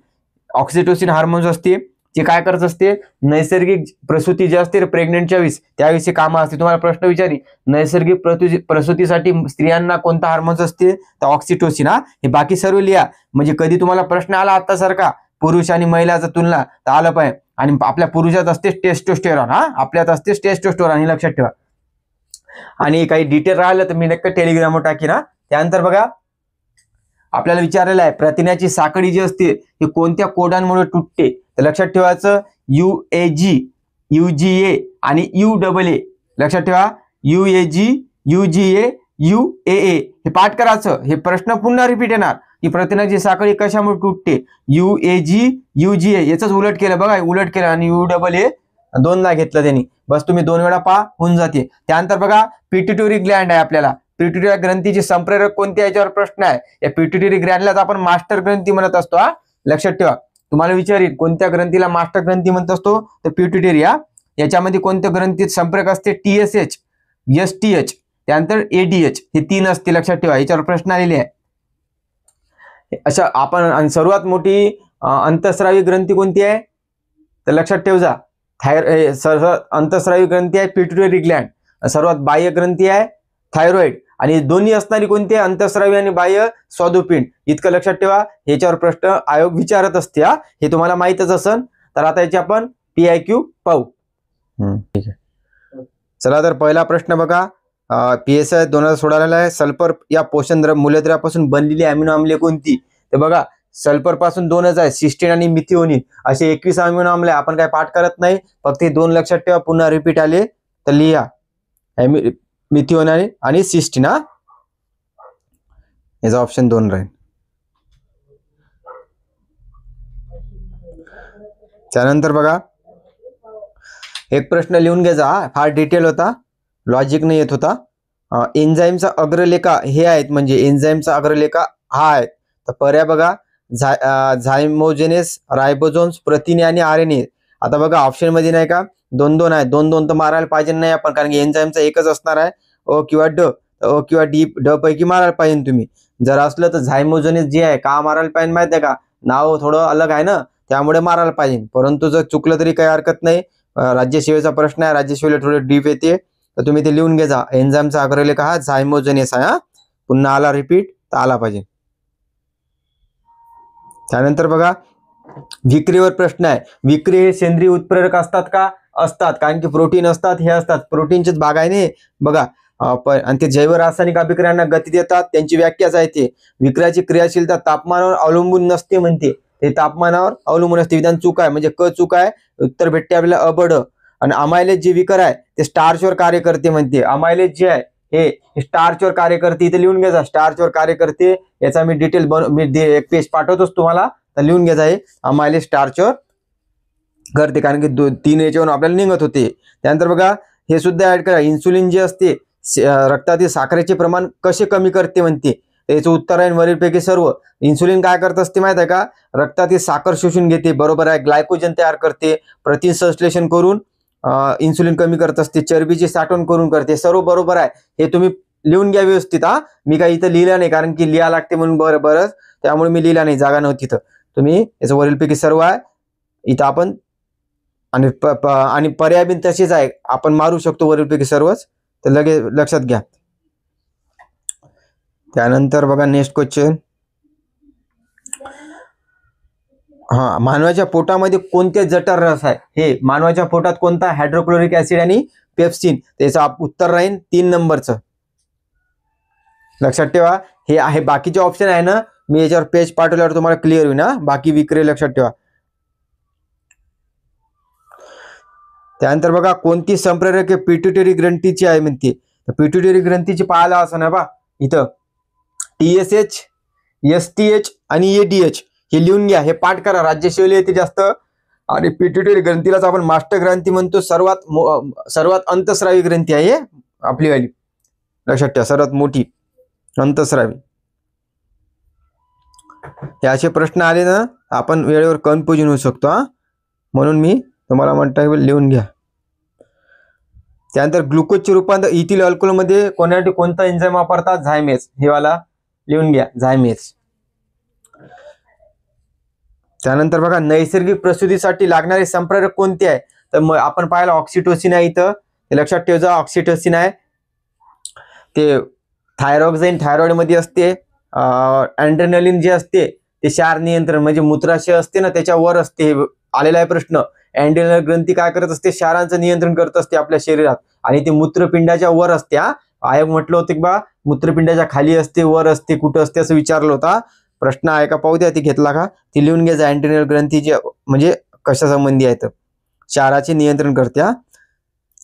Speaker 1: ऑक्सिटोसिन हार्मोन्स असते, जे काय करत असते? नैसर्गिक प्रसूती जे असते प्रेग्नेंटच्या वेळेस, त्याविषयी कामं असते. तुम्हाला प्रश्न विचारी, नैसर्गिक प्रसूतीसाठी स्त्रियांना कोणता हार्मोन्स असते? तर ऑक्सिटोसिन. हे बाकी सर्व लिहा, म्हणजे कधी तुम्हाला प्रश्न आला आता सारखा पुरुष आणि महिलाचा तुलना तर आलं पाहिजे. आणि आपल्या पुरुषात असते टेस्टोस्टेरॉन, आपल्यात असते टेस्टोस्टेरॉन, हे लक्षात ठेवा. आणि काही डिटेल राहिलं तर मी नक्की टेलिग्रामवर टाकीन. त्यानंतर बघा आपल्याला विचारलेलं आहे, प्रथिनाची साखळी जी असते ही कोणत्या कोडांमुळे तुटते? तर लक्षात ठेवायचं, UAG, UGA आणि UAA. लक्षात ठेवा, UAG, UGA, UAA हे पाठ करायचं. हे प्रश्न पुन्हा रिपीट येणार की प्रथिनाची साखळी कशामुळे तुटते? UAG, UGA याच उलट केलं बघा, उलट केलं आणि UAA 2ला घेतलं त्यांनी. बस तुम्ही 2 वेळा पहा, होऊन जाते. त्यानंतर बघा पिट्युटरी ग्लँड आहे आपल्याला. पिट्युटरी ग्रंथीची संप्रेरक कोणते, याच्यावर प्रश्न आहे. या पिट्युटरी ग्लँडलाच आपण मास्टर ग्रंथी म्हणत असतो. लक्षात ठेवा, तुम्हाला विचारील कोणत्या ग्रंथीला मास्टर ग्रंथी म्हणत असतो? तर पिट्युटरी. याच्यामध्ये कोणत्या ग्रंथीत संप्रेरक असते? TSH, STH, त्यानंतर ADH हे 3 असते. लक्षात ठेवा, याच्यावर प्रश्न आलेले आहे. अशा आपण सर्वात मोठी अंतःस्रावी ग्रंथी कोणती आहे? तर लक्षात ठेव जा, अंतःस्रावी ग्रंथी आहे पिट्युटरी ग्लँड. सर्वात बाह्य ग्रंथी आहे थायरॉइड आणि दोन्ही असणारी कोणते अंतःस्रावी आणि बाह्य स्वादुपिंड. इतकं लक्षात ठेवा. याच्यावर प्रश्न आयोग विचारत असते हा, हे तुम्हाला माहितच असन. तर आता याची आपण PIQ पाहू. ठीक आहे. चला तर पहिला प्रश्न बघा. PSI 2016 आहे. सल्फर या पोषण मूलद्रव्यापासून बनलेली अमिनो आम्ले कोणती. तर बघा सल्फर पासून दोनच आहे, सिस्टीन आणि मिथिओनिन असे 21 अमिनो आम्ल आहे. आपण काय पाठ करत नाही, फक्त हे दोन लक्षात ठेवा. पुन्हा रिपीट आले तर लिहा मिथिओनिन आणि सिस्टीन. हा याचा ऑप्शन 2 राहील. त्यानंतर बघा एक प्रश्न लिहून घ्यायचा, फार डिटेल होता, लॉजिक नाही येत होता. एन्झाईमचा अग्रलेखा हे आहेत, म्हणजे एन्झाईमचा अग्रलेखा हा आहे. तर पर्याय बघा झायमोजेनेस, रायबोझोम्स, प्रथिने आणि RNA. आता बघा ऑप्शन मध्ये नाही का 2-2 आहे. 2-2 तर मारायला पाहिजे नाही आपण, कारण की एन्झाईमचा एकच असणार आहे, अ किंवा ड. अ किंवा ड पैकी मारायला पाहिजे तुम्ही. जर असलं तर झायमोजेनेस जे आहे का मारायला पाहिजे माहिती आहे का, नाव थोडं अलग आहे ना, त्यामुळे मारायला पाहिजे. परंतु जर चुकलं तरी काही हरकत नाही. राज्यसेवेचा प्रश्न आहे, राज्यसेवेला थोडं डीप येते, तर तुम्ही ते लिहून घ्या. एन्झाईमचा अग्रलेख हा झायमोजेनेस आहे. हा पुन्हा आला रिपीट तर आला पाहिजे. त्यानंतर बघा विक्रीवर प्रश्न आहे. विक्री हे सेंद्रिय उत्प्रेरक असतात का. असतात, कारण की प्रोटीन असतात, हे असतात प्रोटीनचेच भाग आहे ने बघा. आणि ते जैव रासायनिक अभिक्रियांना गती देतात, त्यांची व्याख्याच आहे ते. विक्रियाची क्रियाशीलता तापमानावर अवलंबून नसते म्हणते, ते तापमानावर अवलंबून असते. विधान चूक आहे, म्हणजे क चूक आहे. उत्तर भेटते आपल्याला अबड. आणि अमायलेज जे विकर आहे ते स्टार्चवर कार्य करते म्हणते. अमायलेज जे आहे हे स्टार्चवर कार्य करते. इथे लिहून घ्यायचा, स्टार्चवर कार्य करते. याचा मी डिटेल एक पेज पाठवतोच तुम्हाला, तर लिहून घ्यायचा आहे. अमायलेज स्टार्चवर करते, कारण की 3 याच्यावरून आपल्याला निघत होते. त्यानंतर बघा हे सुद्धा ऍड करा. इन्सुलिन जे असते रक्तातील साखरेचे प्रमाण कसे कमी करते म्हणते. याचं उत्तर आहे वरीलपैकी सर्व. इन्सुलिन काय करत असते माहित आहे का, रक्तातील साखर शोषून घेते, बरोबर आहे. ग्लायकोजन तयार करते, प्रथिन संश्लेषण करून इन्सुलिन कमी करत असते, चरबीची साठवण करून करते. सर्व बरोबर आहे, हे तुम्ही लिहून घ्या व्यवस्थित. हा मी काही इथं लिहिलं नाही, कारण की लिहा लागते म्हणून बरंच, त्यामुळे मी लिहिला नाही, जागा नव्हती. तर तुम्ही याचं वरीलपैकी सर्व आहे इथं आपण. आणि पर्याय बिन तसेच आहे, आपण मारू शकतो वरीलपैकी सर्वच, तर लगेच लक्षात घ्या. त्यानंतर बघा नेक्स्ट क्वेश्चन. मानवाच्या पोटामध्ये कोणते जठर रस आहे. हे मानवाच्या पोटात कोणता, हायड्रोक्लोरिक ऍसिड आणि पेप्सिन. त्याचं उत्तर राहील 3 नंबरचं. लक्षात ठेवा, हे आहे. बाकीचे ऑप्शन आहे ना, मी याच्यावर पेज पाठवल्यावर तुम्हाला क्लिअर होईल ना. बाकी विक्री लक्षात ठेवा. त्यानंतर बघा कोणती संप्रेरके पिट्युटरी ग्रंथीची आहे म्हणते. तर पिट्युटरी ग्रंथीची पाहायला असं ना बा इथं TSH, STH आणि ADH हे लिहून घ्या. हे पाठ करा, राज्यसेवेला येते जास्त. आणि पिट्युटरी ग्रंथीलाच आपण मास्टर ग्रंथी म्हणतो. सर्वात अंतस्रावी ग्रंथी आहे आपली वाली. लक्षात ठेवा, सर्वात मोठी अंतस्रावी. हे असे प्रश्न आले ना, आपण वेळेवर कन्फ्युजन होऊ शकतो. म्हणून मी तुम्हाला म्हणतो लिहून घ्या. त्यानंतर ग्लुकोजचे रूपांतर इथिल अल्कोहोलमध्ये कोणता एन्झाईम वापरतात. झायमेस. हे वाला लिहून घ्या, झायमेस. त्यानंतर बघा नैसर्गिक प्रसूतीसाठी लागणारे संप्रेरक कोणते आहे. तर आपण पाहिलं ऑक्सिटोसिन आहे इथं, लक्षात ठेवा. ऑक्सिटोसिन आहे ते थायरॉक्साईन थायरॉइड मध्ये असते. ॲड्रेनालिन जे असते ते क्षार नियंत्रण, म्हणजे मूत्राशय असते ना त्याच्यावर असते. आलेला आहे प्रश्न. ॲड्रेनल ग्रंथी काय करत असते, क्षारांचं नियंत्रण करत असते आपल्या शरीरात, आणि ते मूत्रपिंडाच्या वर असते. आयोग म्हटलं होतं की बा मूत्रपिंडाच्या खाली असते, वर असते, कुठं असते असं विचारलं होता. प्रश्न आहे का पाहू द्या, ती घेतला का, ती लिहून घ्यायचं. ॲड्रेनल ग्रंथी जे म्हणजे कशा संबंधी आहे तर क्षाराचे नियंत्रण करते.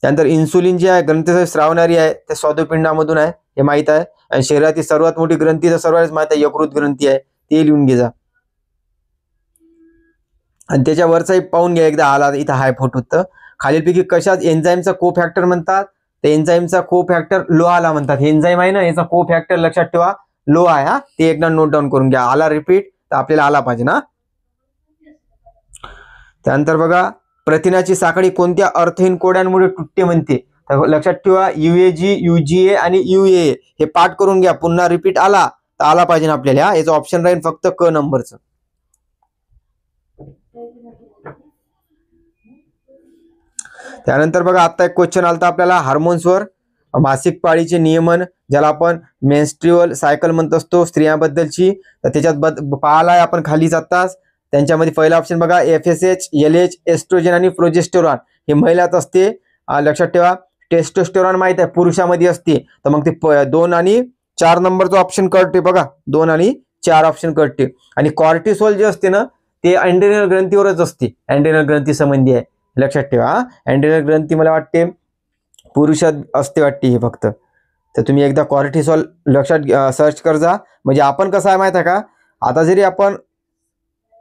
Speaker 1: त्यानंतर इन्सुलिन जे आहे ग्रंथी स्रावणारी आहे, ते स्वादुपिंडामधून आहे, हे माहित आहे. आणि शरीरातील सर्वात मोठी ग्रंथी तर सर्वांनाच माहित आहे, यकृत ग्रंथी आहे, ते लिहून घ्या. आणि त्याच्यावरचा पाहून घ्या एकदा, आला इथं हाय फोटो. तर खालीलपैकी कशात एन्झाईमचा को फॅक्टर म्हणतात. तर एन्झाईमचा को फॅक्टर लोहाला म्हणतात. एन्झाईम आहे ना, याचा को फॅक्टर लक्षात ठेवा लो आहे. ते एकदा नोट डाऊन करून घ्या. आला रिपीट तर आपल्याला आला पाहिजे ना. त्यानंतर बघा प्रथिनाची साखळी कोणत्या अर्थहीन कोड्यांमुळे तुटते म्हणते. तर लक्षात ठेवा UAG, UGA आणि UAA हे पाठ करून घ्या. पुन्हा रिपीट आला तर आला पाहिजे आपल्याला. याचं ऑप्शन राहील फक्त क नंबरचं. त्यानंतर बघा आता एक क्वेश्चन आलता आपल्याला हार्मोन्सवर. मासिक पाळीचे नियमन, ज्याला आपण मेन्स्ट्रुअल सायकल म्हणत असतो स्त्रियांबद्दलची, तर त्याच्यात पाहायला आपण खालीच आत्ताच. त्यांच्यामध्ये पहिला ऑप्शन बघा FSH, LH, एस्ट्रोजन आणि प्रोजेस्टेरॉन हे महिलात असते. लक्षात ठेवा. टेस्टोस्टेरॉन माहित आहे पुरुषामध्ये असते, तर मग ते 2 आणि 4 नंबरचा ऑप्शन कळते बघा. 2 आणि 4 ऑप्शन कळते. आणि कॉर्टिसोल जे असते ना ते अँड्रेनल ग्रंथीवरच असते. अँड्रेनल ग्रंथी संबंधी आहे, लक्षात ठेवा. अँड्रेनल ग्रंथी मला वाटते पुरुषात असते वाटते हे फक्त. तर तुम्ही एकदा कॉर्टिसोल लक्षात सर्च कर जा. म्हणजे आपण कसं आहे माहिती आहे का, आता जरी आपण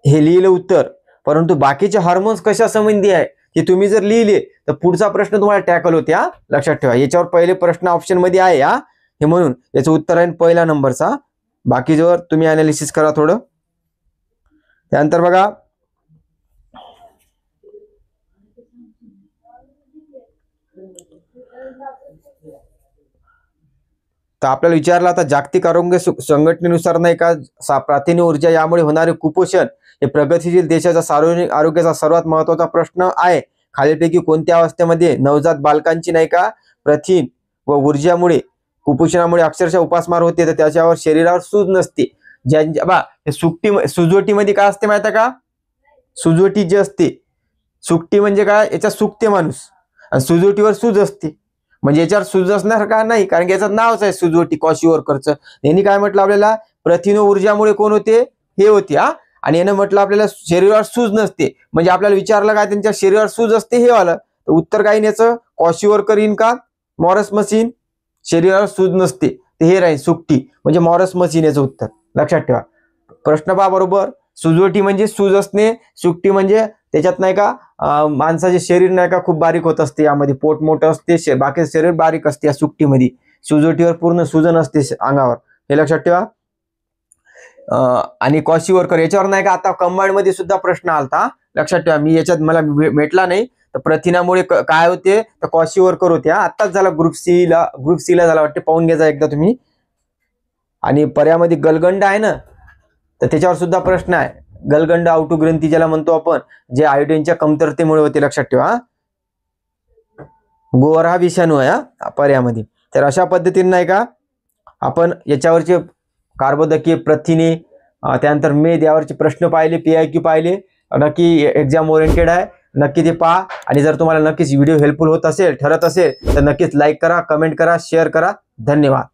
Speaker 1: हे लिहिलं उत्तर, परंतु बाकीचे हार्मोन्स कशा संबंधी आहे हे तुम्ही जर लिहिले तर पुढचा प्रश्न तुम्हाला टॅकल होते. लक्षात ठेवा. याच्यावर पहिले प्रश्न ऑप्शन मध्ये आहे हे, म्हणून याचं उत्तर आहे पहिला नंबरचा. बाकीच्यावर तुम्ही अनालिसिस करा थोडं. त्यानंतर बघा तर आपल्याला विचारलं आता जागतिक आरोग्य संघटनेनुसार नाही का प्रथिने ऊर्जा यामुळे होणारे कुपोषण हे प्रगतीशील देशाचा सार्वजनिक आरोग्याचा सर्वात महत्त्वाचा प्रश्न आहे. खालीलपैकी कोणत्या अवस्थेमध्ये नवजात बालकांची नाही का प्रथिन व ऊर्जामुळे कुपोषणामुळे अक्षरशः उपासमार होते, तर त्याच्यावर शरीरावर सूज नसते. सुजवटीमध्ये काय असते माहिती आहे का, सुजवटी जे असते, सुकटी म्हणजे काय, याच्यात सुकते माणूस आणि सुजवटीवर सूज असते. म्हणजे याच्यावर सूज असणार का नाही, कारण की याचं नावच आहे सुजवटी क्वाशिवर्करचं. यांनी काय म्हटलं आपल्याला, प्रथिन ऊर्जामुळे कोण होते, हे होते. आणि यानं म्हटलं आपल्याला शरीरावर सूज नसते. म्हणजे आपल्याला विचारलं काय त्यांच्या शरीरावर सूज असते हे वालं, तर उत्तर काय याचं क्वाशिवर्कर येईन का मॉरस मशीन. शरीरावर सूज नसते ते हे राहील सुकटी, म्हणजे मॉरस मशीन याचं उत्तर. लक्षात ठेवा. प्रश्न पहा बरोबर. सुजवटी म्हणजे सूज असणे, सुकटी म्हणजे त्याच्यात नाही का माणसाचे शरीर नाही का खूप बारीक होत असते, यामध्ये पोट मोठं असते, बाकी शरीर बारीक असते या सुकटीमध्ये. सुजवटीवर पूर्ण सुजन असते अंगावर, हे लक्षात ठेवा. आणि क्वाशिवर्कर याच्यावर नाही का आता कंबाईंड मध्ये सुद्धा प्रश्न आलता, लक्षात ठेवा. मी याच्यात मला भेटला नाही. तर प्रथिनामुळे काय होते, तर क्वाशिवर्कर होते. आताच झाला ग्रुप सी ला झाला वाटते, पाहून घ्यायचा एकदा तुम्ही. आणि पर्यामध्ये गलगंड आहे ना, तर त्याच्यावर सुद्धा प्रश्न आहे. गलगंड आउटू ग्रंथी ज्याला म्हणतो आपण, जे आयोडीनच्या कमतरतेमुळे होते, लक्षात ठेवा. गोवर हा विषाणू आहे पर्यामध्ये. तर अशा पद्धतीने नाही का आपण याच्यावरचे कार्बोदकीय प्रथिने, त्यानंतर मेद यावरचे प्रश्न पाहिले, PIQ पाहिले. नक्की एक्झाम ओरिएंटेड आहे, नक्की ते पहा. आणि जर तुम्हाला नक्कीच व्हिडिओ हेल्पफुल होत असेल, ठरत असेल, तर नक्कीच लाईक करा, कमेंट करा, शेअर करा. धन्यवाद.